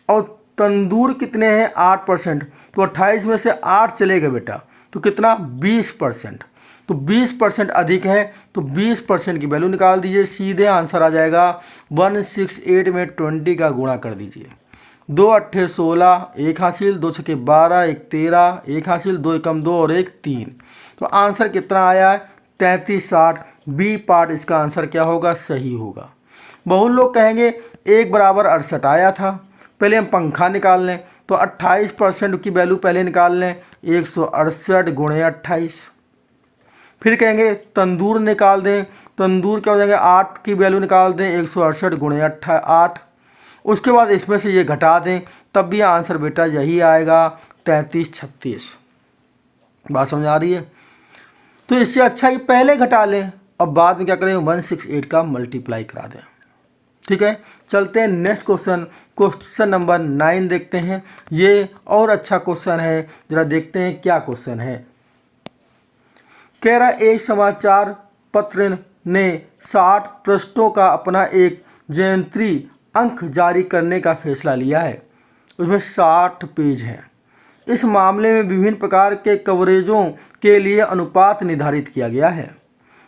और तंदूर कितने हैं 8%, तो 28 में से 8 चले गए बेटा, तो कितना 20%, तो 20% अधिक है, तो 20% की वैल्यू निकाल दीजिए, सीधे आंसर आ जाएगा 168 में 20 का गुणा कर दीजिए। 2 8 16, 1 हासिल, 2 6 12, 1 13, 1 हासिल, 2 एकम 2 और 1 3। तो आंसर कितना आया है 3360। बी पार्ट इसका आंसर क्या होगा, सही होगा। बहुत लोग कहेंगे 1 बराबर 68 आया था, पहले हम पंखा निकाल लें, तो 28% की वैल्यू पहले निकाल लें, 168 गुणे 28। फिर कहेंगे तंदूर निकाल दें, तंदूर क्या हो जाएंगे 8 की वैल्यू निकाल दें, 168 गुणे 8। उसके बाद इसमें से ये घटा दें, तब भी आंसर बेटा यही आएगा 3336। बात समझ आ रही है। तो इससे अच्छा कि पहले घटा लें और बाद में क्या करें 168 का मल्टीप्लाई करा दें। ठीक है, चलते हैं नेक्स्ट क्वेश्चन नंबर 9 देखते हैं। ये और अच्छा क्वेश्चन है, जरा देखते हैं क्या क्वेश्चन है। कह रहा एक समाचार पत्र ने 60 पृष्ठों का अपना एक जयंती अंक जारी करने का फैसला लिया है। उसमें 60 पेज हैं। इस मामले में विभिन्न प्रकार के कवरेजों के लिए अनुपात निर्धारित किया गया है।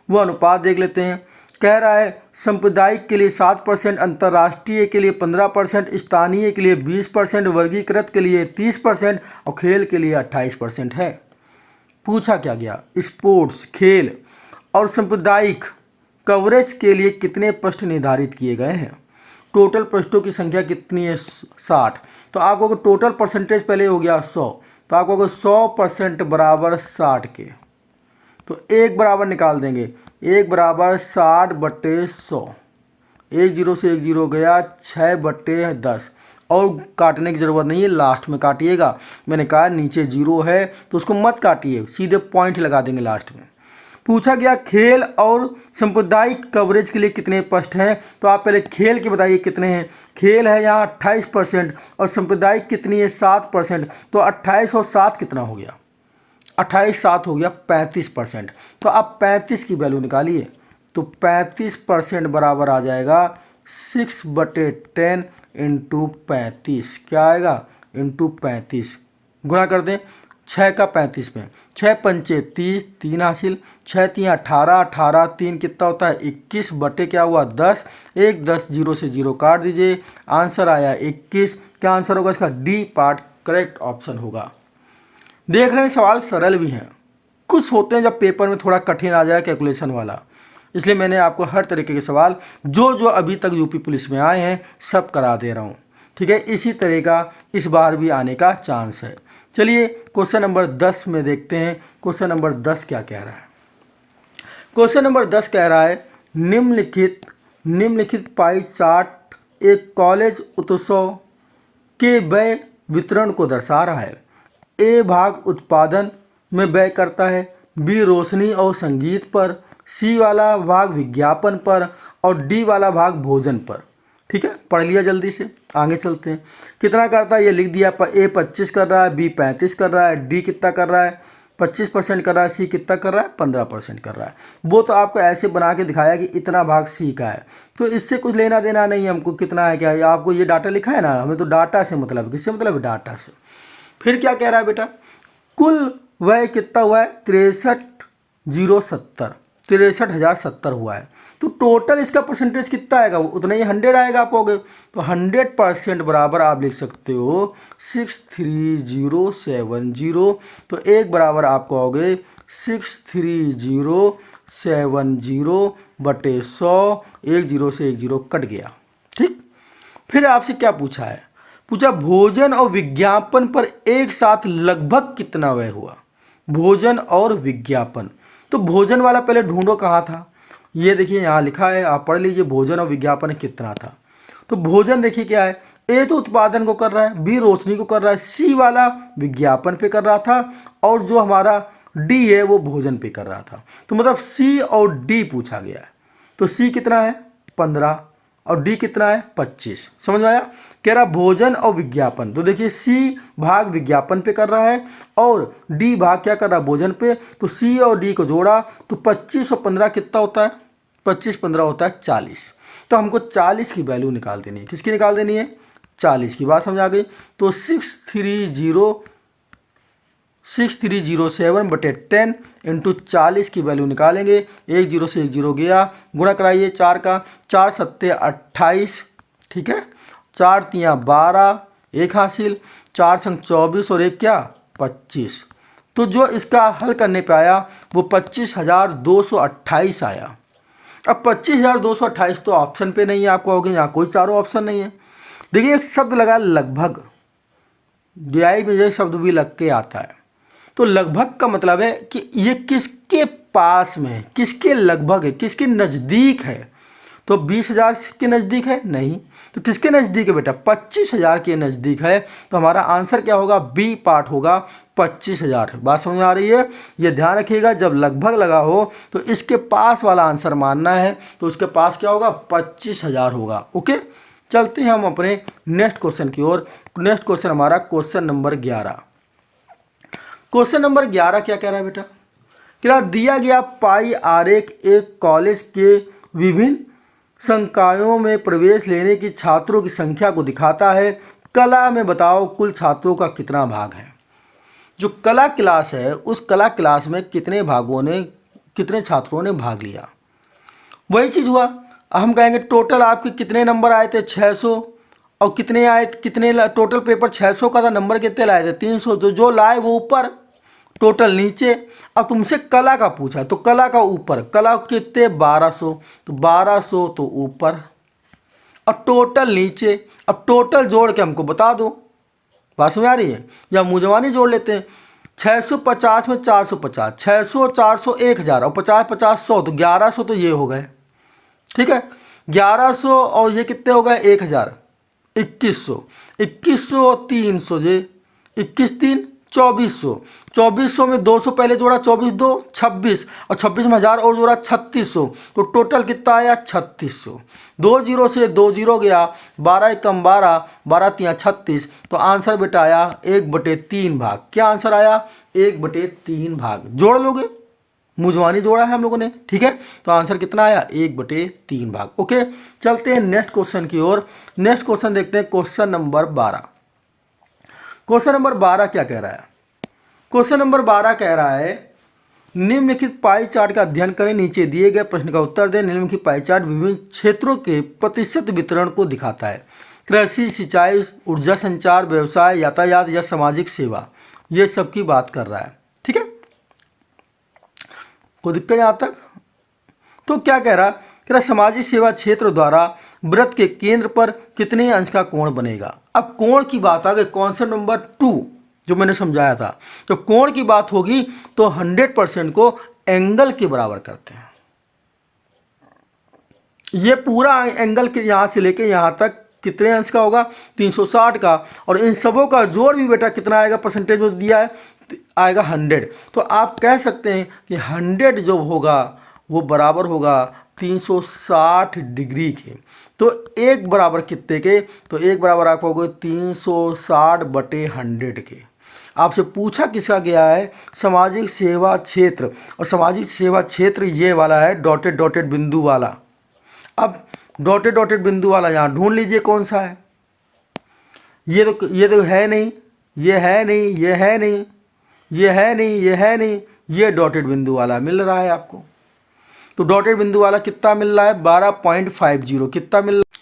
वो अनुपात देख लेते हैं। कह रहा है सांप्रदायिक के लिए 7%, अंतर्राष्ट्रीय के लिए 15%, स्थानीय के लिए 20%, वर्गीकृत के लिए 30% और खेल के लिए 28% है। पूछा क्या गया, स्पोर्ट्स, खेल और सांप्रदायिक कवरेज के लिए कितने पृष्ठ निर्धारित किए गए हैं। टोटल पृष्ठों की संख्या कितनी है, 60। तो आपको टोटल परसेंटेज पहले हो गया 100, तो आपको 100% बराबर 60 के, तो 1 बराबर निकाल देंगे, 1 बराबर 60/100, 1 0 से 1 0 गया, 6/10 और काटने की ज़रूरत नहीं है, लास्ट में काटिएगा। मैंने कहा नीचे 0 है तो उसको मत काटिए, सीधे पॉइंट लगा देंगे लास्ट में। पूछा गया खेल और सांप्रदायिक कवरेज के लिए कितने पृष्ठ हैं, तो आप पहले खेल के बताइए कितने हैं। खेल है यहाँ 28% और सांप्रदायिक कितनी है 7%, तो 28 और 7 कितना हो गया, 28 7 हो गया 35%। तो आप 35 की वैल्यू निकालिए, तो 35% बराबर आ जाएगा 6/10 इंटू 35, क्या आएगा इंटू 35, गुणा कर दें 6 का 35 में, 6 पंचे 30, 3 हासिल, 6 3 18, 18 3 कितना होता है 21 बटे क्या हुआ 10, 1 10 0 से 0 काट दीजिए, आंसर आया 21। क्या आंसर होगा इसका, डी पार्ट करेक्ट ऑप्शन होगा। देख रहे हैं सवाल सरल भी हैं, कुछ होते हैं जब पेपर में थोड़ा कठिन आ जाए कैलकुलेशन वाला, इसलिए मैंने आपको हर तरीके के सवाल जो अभी तक यूपी पुलिस में आए हैं सब करा दे रहा हूँ, ठीक है। इसी तरह का इस बार भी आने का चांस है। चलिए क्वेश्चन नंबर 10 में देखते हैं, क्वेश्चन नंबर 10 क्या कह रहा है। क्वेश्चन नंबर 10 कह रहा है निम्नलिखित पाई चार्ट एक कॉलेज उत्सव के व्यय वितरण को दर्शा रहा है। ए भाग उत्पादन में व्यय करता है, बी रोशनी और संगीत पर, सी वाला भाग विज्ञापन पर और डी वाला भाग भोजन पर। ठीक है, पढ़ लिया जल्दी से, आगे चलते हैं। कितना करता है ये लिख दिया, ए 25 कर रहा है, बी 35 कर रहा है, डी कितना कर रहा है 25% कर रहा है, सी कितना कर रहा है 15% कर रहा है। वो तो आपको ऐसे बना के दिखाया कि इतना भाग सी का है, तो इससे कुछ लेना देना नहीं है हमको कितना है क्या है। आपको ये डाटा लिखा है ना, हमें तो डाटा से मतलब, किससे मतलब, डाटा से। फिर क्या कह रहा है बेटा, कुल व्यय कितना हुआ है 63,070 हुआ है, तो टोटल इसका परसेंटेज कितना आएगा, उतना ही 100 आएगा आपको। तो 100% बराबर आप लिख सकते हो 63070, तो एक बराबर आपको आओगे 63070 बटे 100, 1 0 से 1 0 कट गया। ठीक, फिर आपसे क्या पूछा है, पूछा भोजन और विज्ञापन पर एक साथ लगभग कितना व्यय हुआ। भोजन और विज्ञापन, तो भोजन वाला पहले ढूंढो कहाँ था, ये देखिए यहाँ लिखा है, आप पढ़ लीजिए भोजन और विज्ञापन कितना था। तो भोजन देखिए क्या है, ए तो उत्पादन को कर रहा है, बी रोशनी को कर रहा है, सी वाला विज्ञापन पे कर रहा था और जो हमारा डी है वो भोजन पे कर रहा था। तो मतलब सी और डी पूछा गया है, तो सी कितना है 15 और डी कितना है 25। समझ में आया, कह रहा भोजन और विज्ञापन, तो देखिए सी भाग विज्ञापन पे कर रहा है और डी भाग क्या कर रहा है भोजन पे। तो सी और डी को जोड़ा तो 25 और 15 कितना होता है, 25 15 होता है 40। तो हमको 40 की वैल्यू निकाल देनी है, किसकी निकाल देनी है 40 की। बात समझ आ गई। तो 6307 बटे 10 इंटू 40 की वैल्यू निकालेंगे, 1 0 से 1 0 गया, गुणा कराइए 4 का, 4 सत्ते 28, ठीक है, 4 तियाँ 12, 1 हासिल, 4 संग 24 और 1 क्या 25। तो जो इसका हल करने पे आया वो 25,228 आया। अब 25,228 तो ऑप्शन पे नहीं है, आपको होगी यहाँ कोई चारों ऑप्शन नहीं है। देखिए एक शब्द लगा लगभग, डीआई में ये शब्द भी लग के आता है, तो लगभग का मतलब है कि ये किसके पास में है, किसके लगभग है, किसके नज़दीक है। तो 20,000 के नज़दीक है नहीं, तो किसके नज़दीक है बेटा 25,000 के नज़दीक है। तो हमारा आंसर क्या होगा, बी पार्ट होगा 25,000। बात समझ में आ रही है, ये ध्यान रखिएगा, जब लगभग लगा हो तो इसके पास वाला आंसर मानना है, तो उसके पास क्या होगा 25,000 होगा। ओके, चलते हैं हम अपने नेक्स्ट क्वेश्चन की ओर। नेक्स्ट क्वेश्चन हमारा क्वेश्चन नंबर 11। क्वेश्चन नंबर 11 क्या कह रहा है बेटा, क्या दिया गया पाई आरेख एक कॉलेज के विभिन्न संकायों में प्रवेश लेने की छात्रों की संख्या को दिखाता है। कला में बताओ कुल छात्रों का कितना भाग है। जो कला क्लास है उस कला क्लास में कितने भागों ने कितने छात्रों ने भाग लिया। वही चीज़ हुआ, हम कहेंगे टोटल आपके कितने नंबर आए थे 600, और कितने आए, कितने टोटल पेपर 600 का था, नंबर कितने लाए थे 300, तो जो लाए वो ऊपर, टोटल नीचे। अब तुमसे कला का पूछा तो कला का ऊपर, कला कितने 1200, तो 1200 तो ऊपर, और टोटल नीचे। अब टोटल जोड़ के हमको बता दो, बात समझ आ रही है, या मुँह जबानी जोड़ लेते हैं। 650 में 450, 600 400 1000, और 50 50 100, तो 1100 तो ये हो गए, ठीक है। 1100 और ये कितने हो गए 1000, 2100, 2100 और 300, ये 21 3 2400, 2400 में 200 पहले जोड़ा, 24 2 26, और 26 में 1000 और जोड़ा 3600, तो टोटल कितना आया 3600। 2 जीरो से 2 जीरो गया, 12 एकम 12, 12 तिया 36, तो आंसर बेटा आया 1/3 भाग। क्या आंसर आया 1/3 भाग। जोड़ लोगे, मुझवानी जोड़ा है हम लोगों ने, ठीक है। तो आंसर कितना आया 1/3 भाग। ओके, चलते हैं नेक्स्ट क्वेश्चन की ओर। नेक्स्ट क्वेश्चन देखते हैं, क्वेश्चन नंबर 12। क्वेश्चन नंबर 12 क्या कह रहा है? क्वेश्चन नंबर 12 कह रहा है निम्नलिखित पाई चार्ट का अध्ययन करें, नीचे दिए गए प्रश्न का उत्तर दें। निम्नलिखित पाई चार्ट विभिन्न क्षेत्रों के प्रतिशत वितरण को दिखाता है। कृषि, सिंचाई, ऊर्जा संचार, व्यवसाय, यातायात या सामाजिक सेवा, ये सब की बात कर रहा है, ठीक है। कोई दिक्कत यहाँ तक? तो क्या कह रहा है, सामाजिक सेवा क्षेत्र द्वारा वृत्त के केंद्र पर कितने अंश का कोण बनेगा। अब कोण की बात आ गई, कॉन्सेप्ट नंबर 2 जो मैंने समझाया था। तो कोण की बात होगी तो 100% को एंगल के बराबर करते हैं। ये पूरा एंगल के यहाँ से लेके यहाँ तक कितने अंश का होगा 360 का, और इन सबों का जोड़ भी बेटा कितना आएगा, परसेंटेज जो दिया है आएगा 100। तो आप कह सकते हैं कि 100 जो होगा वो बराबर होगा 360 डिग्री के। तो एक बराबर कितने के, तो एक बराबर आपको होगा 360/100 के। आपसे पूछा किसका गया है, सामाजिक सेवा क्षेत्र, और सामाजिक सेवा क्षेत्र ये वाला है डॉटेड डॉटेड बिंदु वाला। अब डॉटेड डॉटेड बिंदु वाला यहाँ ढूंढ लीजिए कौन सा है। ये तो है नहीं, ये है नहीं, ये है नहीं, ये है नहीं, ये है नहीं, ये डॉटेड बिंदु वाला मिल रहा है आपको। तो डॉटेड बिंदु वाला कितना मिल रहा है 12.50, कितना मिल रहा है।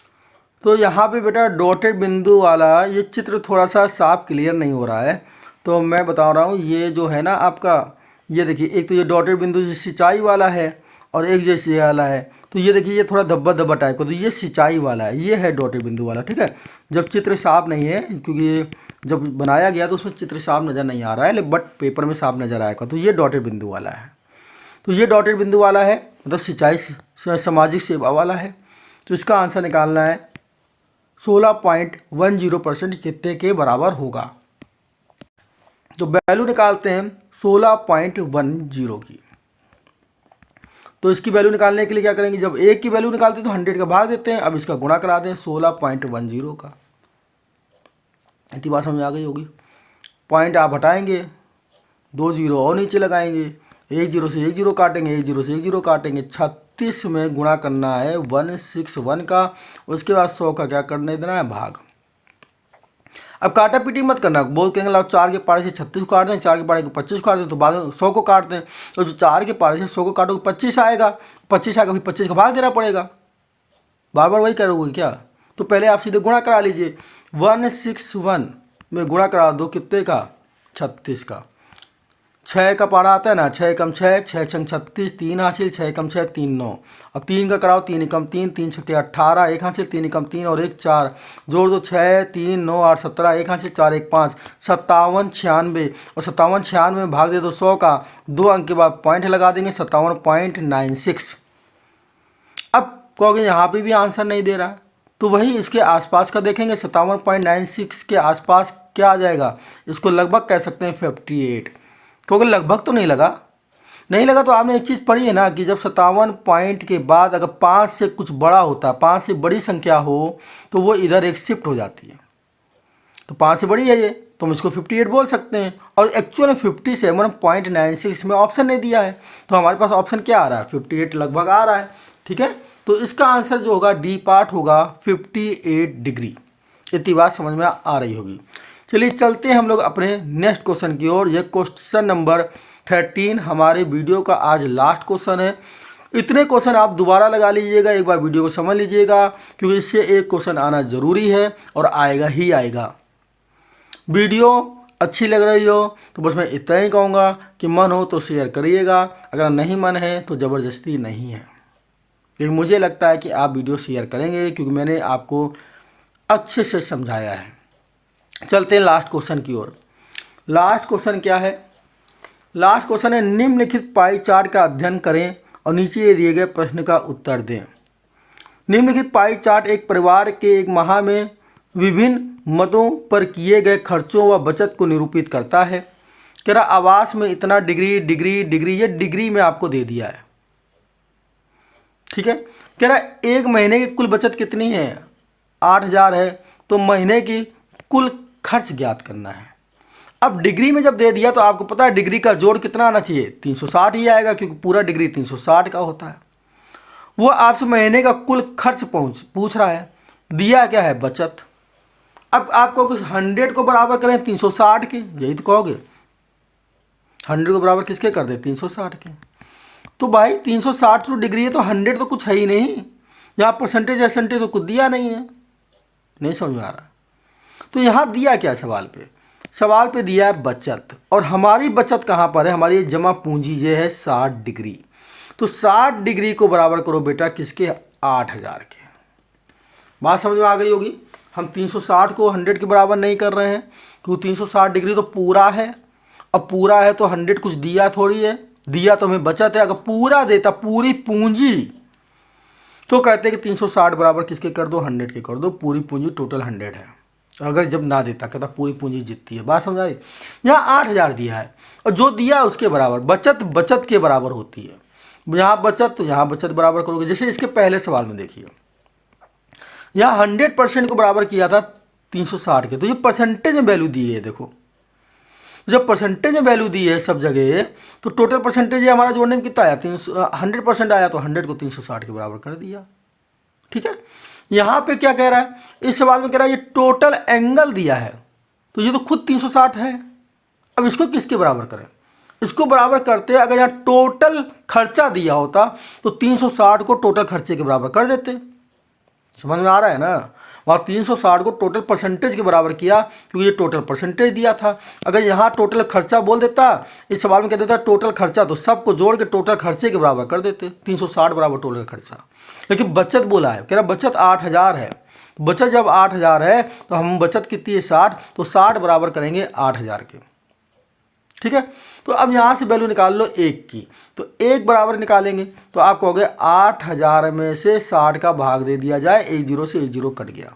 तो यहाँ पे बेटा डॉटेड बिंदु वाला ये चित्र थोड़ा सा साफ क्लियर नहीं हो रहा है, तो मैं बता रहा हूँ। ये जो है ना आपका, ये देखिए, एक तो ये डॉटेड बिंदु सिंचाई वाला है और एक जैसे वाला है। तो ये देखिए ये थोड़ा धब्बा धब्बा टाइप का, तो ये सिंचाई वाला है, ये है डॉटेड बिंदु वाला, ठीक है। जब चित्र साफ नहीं है, क्योंकि जब बनाया गया तो उसमें चित्र साफ नज़र नहीं आ रहा है, बट पेपर में साफ नज़र आएगा। तो ये डॉटेड बिंदु वाला है, तो ये डॉटेड बिंदु वाला है, मतलब सिंचाई सामाजिक सेवा वाला है। तो इसका आंसर निकालना है 16.10% कितने के बराबर होगा। तो वैल्यू निकालते हैं 16.10 की। तो इसकी वैल्यू निकालने के लिए क्या करेंगे, जब एक की वैल्यू निकालते हैं तो 100 का भाग देते हैं। अब इसका गुणा करा दें 16.10 का। इतनी बात समझ आ गई होगी। पॉइंट आप हटाएंगे, 2 जीरो और नीचे लगाएंगे, 1 जीरो से 1 जीरो काटेंगे, 1 जीरो से 1 जीरो काटेंगे, 36 में गुणा करना है 161 का। उसके बाद 100 का क्या करने देना है भाग। अब काटा पीटी मत करना, बोल कहेंगे लाओ 4 के पारे से 36 को काट दें, 4 के पारे को 25 को काट दें, तो बाद में 100 को काट दें। तो जो 4 के पारे से 100 को काटोगे 25 आएगा, 25 आएगा, फिर 25 का भाग देना पड़ेगा। बार बार वही करोगे क्या? तो पहले आप सीधे गुणा करा लीजिए, 161 में गुणा करा दो कितने का 36 का। 6 का पारा आता है ना, 6 कम 6, 6 छंग 36, 3 हासिल, 6 कम 6 3 9, और 3 का कराओ, 3 कम 3, 3 छक्के 18, 1 हासिल, 3 कम 3 और 1 4, जोड़ दो 6 3 9 8 17, 1 हासिल 4 1 5, 57 96, और 57 96 में भाग दे दो 100 का, 2 अंक के बाद पॉइंट लगा देंगे 57.96। अब कहोगे यहाँ पे भी आंसर नहीं दे रहा, तो वही इसके आसपास का देखेंगे, 57.96 के आसपास क्या आ जाएगा, इसको लगभग कह सकते हैं 58, क्योंकि लगभग तो नहीं लगा। तो आपने एक चीज़ पढ़ी है ना कि जब 57 पॉइंट के बाद अगर 5 से कुछ बड़ा होता, 5 से बड़ी संख्या हो तो वो इधर एक शिफ्ट हो जाती है। तो 5 से बड़ी है ये, तो हम इसको 58 बोल सकते हैं। और एक्चुअल में 57.96 में ऑप्शन नहीं दिया है, तो हमारे पास ऑप्शन क्या आ रहा है 58 लगभग आ रहा है, ठीक है। तो इसका आंसर जो होगा डी पार्ट होगा 58 डिग्री। इतनी बात समझ में आ रही होगी। चलिए चलते हैं हम लोग अपने नेक्स्ट क्वेश्चन की ओर। यह क्वेश्चन नंबर 13 हमारे वीडियो का आज लास्ट क्वेश्चन है। इतने क्वेश्चन आप दोबारा लगा लीजिएगा, एक बार वीडियो को समझ लीजिएगा, क्योंकि इससे एक क्वेश्चन आना ज़रूरी है और आएगा ही आएगा। वीडियो अच्छी लग रही हो तो बस मैं इतना ही कहूँगा कि मन हो तो शेयर करिएगा, अगर नहीं मन है तो ज़बरदस्ती नहीं है, क्योंकि मुझे लगता है कि आप वीडियो शेयर करेंगे क्योंकि मैंने आपको अच्छे से समझाया है। चलते हैं लास्ट क्वेश्चन की ओर। लास्ट क्वेश्चन क्या है? लास्ट क्वेश्चन है, निम्नलिखित पाई चार्ट का अध्ययन करें और नीचे दिए गए प्रश्न का उत्तर दें। निम्नलिखित पाई चार्ट एक परिवार के एक माह में विभिन्न मदों पर किए गए खर्चों व बचत को निरूपित करता है। कह रहा आवास में इतना डिग्री डिग्री डिग्री, ये डिग्री में आपको दे दिया है, ठीक है। कह रहा एक महीने की कुल बचत कितनी है? 8,000 है, तो महीने की कुल खर्च ज्ञात करना है। अब डिग्री में जब दे दिया तो आपको पता है डिग्री का जोड़ कितना आना चाहिए? 360 ही आएगा, क्योंकि पूरा डिग्री 360 का होता है। वो आपसे महीने का कुल खर्च पूछ रहा है। दिया क्या है? बचत। अब आपको कुछ 100 को बराबर करें 360 के, यही तो कहोगे। 100 को बराबर किसके कर दे? 360 के। तो भाई 360 तो डिग्री है, तो 100 तो कुछ है ही नहीं, यहाँ परसेंटेज तो कुछ दिया नहीं है। नहीं समझ में आ रहा? तो यहाँ दिया क्या सवाल पे? सवाल पे दिया है बचत, और हमारी बचत कहाँ पर है? हमारी जमा पूंजी ये है 60 डिग्री। तो 60 डिग्री को बराबर करो बेटा किसके? 8,000 के। बात समझ में आ गई होगी। हम 360 को 100 के बराबर नहीं कर रहे हैं, क्योंकि 360 डिग्री तो पूरा है। अब पूरा है तो 100 कुछ दिया थोड़ी है, दिया तो हमें बचत है। अगर पूरा देता, पूरी पूंजी, तो कहते हैं कि 360 बराबर किसके कर दो? 100 के कर दो। पूरी पूंजी टोटल 100 है। अगर जब ना देता कहता पूरी पूंजी जीतती है। बात समझ आई? यहाँ 8,000 दिया है, और जो दिया है उसके बराबर। बचत के बराबर होती है। यहाँ बचत तो यहाँ बचत बराबर करोगे। जैसे इसके पहले सवाल में देखिए, यहाँ 100% को बराबर किया था 360 के, तो ये परसेंटेज में वैल्यू दी है। देखो जब परसेंटेज में वैल्यू दी है सब जगह, तो टोटल परसेंटेज हमारा जोड़ने में कितना आया? 100% आया, तो 100 को 360 के बराबर कर दिया, ठीक है। यहाँ पे क्या कह रहा है? इस सवाल में कह रहा है ये टोटल एंगल दिया है, तो ये तो खुद 360 है। अब इसको किसके बराबर करें? इसको बराबर करते, अगर यहाँ टोटल खर्चा दिया होता तो 360 को टोटल खर्चे के बराबर कर देते। समझ में आ रहा है ना? वहाँ 360 को टोटल परसेंटेज के बराबर किया, क्योंकि ये टोटल परसेंटेज दिया था। अगर यहाँ टोटल खर्चा बोल देता, इस सवाल में कह देता टोटल खर्चा, तो सबको जोड़ के टोटल खर्चे के बराबर कर देते। 360 बराबर टोटल खर्चा। लेकिन बचत बोला है, कह रहा बचत 8,000 है। बचत जब 8,000 है तो हम बचत कितनी है? 60, तो 60 बराबर करेंगे 8,000 के, ठीक है। तो अब यहाँ से वैल्यू निकाल लो 1 की, तो 1 बराबर निकालेंगे तो आप कहोगे 8,000 में से 60 का भाग दे दिया जाए, 1 0 से 1 0 कट गया।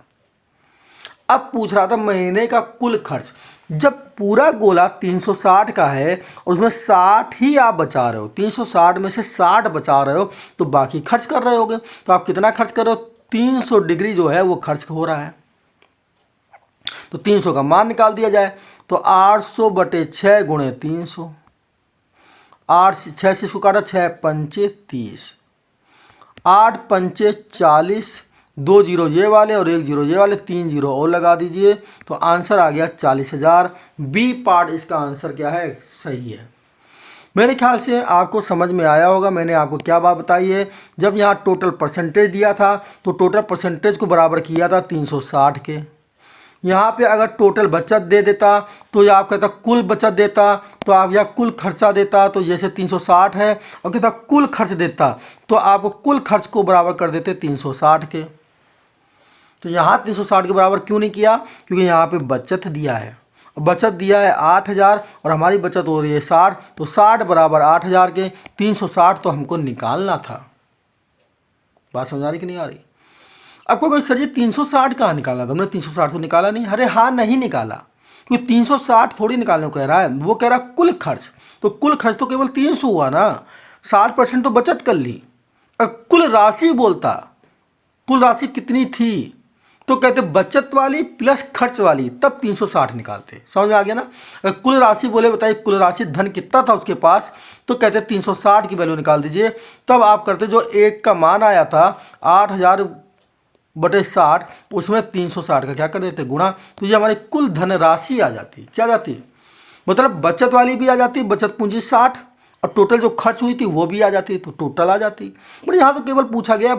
अब पूछ रहा था महीने का कुल खर्च। जब पूरा गोला 360 का है और उसमें 60 ही आप बचा रहे हो, 360 में से 60 बचा रहे हो, तो बाकी खर्च कर रहे होगे। तो आप कितना खर्च कर रहे हो? 300 डिग्री जो है वो खर्च हो रहा है। तो 300 का मान निकाल दिया जाए, तो 800 बटे 6 गुणे 300। 6 से इसको काटा, 6 पंचे 30, 8 पंचे 40, 2 जीरो ये वाले और 1 जीरो ये वाले, 3 जीरो और लगा दीजिए, तो आंसर आ गया 40,000। बी पार्ट इसका आंसर क्या है? सही है। मेरे ख्याल से आपको समझ में आया होगा। मैंने आपको क्या बात बताई है? जब यहाँ टोटल परसेंटेज दिया था तो टोटल परसेंटेज को बराबर किया था 360 के। यहाँ पे अगर टोटल बचत दे देता तो ये आप कहता कुल बचत देता, तो आप यहाँ कुल खर्चा देता, तो जैसे 360 है, और कहता कुल खर्च देता तो आप कुल खर्च को बराबर कर देते 360 के। तो यहाँ 360 के बराबर क्यों नहीं किया? क्योंकि यहाँ पे बचत दिया है, बचत दिया है 8,000 और हमारी बचत हो रही है 60, तो 60 बराबर 8,000 के, 360 तो हमको निकालना था। बात समझ आ रही कि नहीं आ रही? आपको कोई सर जी 360 कहाँ निकाला था? हमने 360 तो निकाला नहीं। अरे हाँ, नहीं निकाला, क्योंकि 360 थोड़ी निकालने को कह रहा है, वो कह रहा है कुल खर्च। तो कुल खर्च तो केवल 300 हुआ ना, 60% तो बचत कर ली। कुल राशि बोलता, कुल राशि कितनी थी, तो कहते बचत वाली प्लस खर्च वाली, तब 360 निकालते। समझ में आ गया ना? अगर कुल राशि बोले, बताइए कुल राशि धन कितना था उसके पास, तो कहते 360 की वैल्यू निकाल दीजिए। तब आप करते जो 1 का मान आया था 8,000 बटे 60, उसमें 360 का क्या कर देते? गुणा। तो ये हमारी कुल धन राशि आ जाती। क्या जाती? मतलब बचत वाली भी आ जाती, बचत पूंजी 60, और टोटल जो खर्च हुई थी वो भी आ जाती, तो टोटल आ जाती। बट यहाँ तो केवल पूछा गया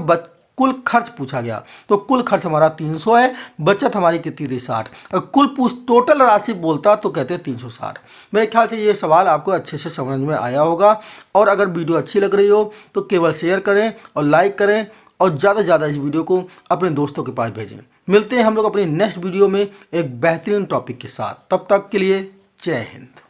कुल खर्च पूछा गया, तो कुल खर्च हमारा 300 है, बचत हमारी कितनी थी 60, और कुल टोटल राशि बोलता तो कहते हैं 360। मेरे ख्याल से ये सवाल आपको अच्छे से समझ में आया होगा। और अगर वीडियो अच्छी लग रही हो तो केवल शेयर करें और लाइक करें, और ज़्यादा से ज़्यादा इस वीडियो को अपने दोस्तों के पास भेजें। मिलते हैं हम लोग अपनी नेक्स्ट वीडियो में एक बेहतरीन टॉपिक के साथ, तब तक के लिए जय हिंद।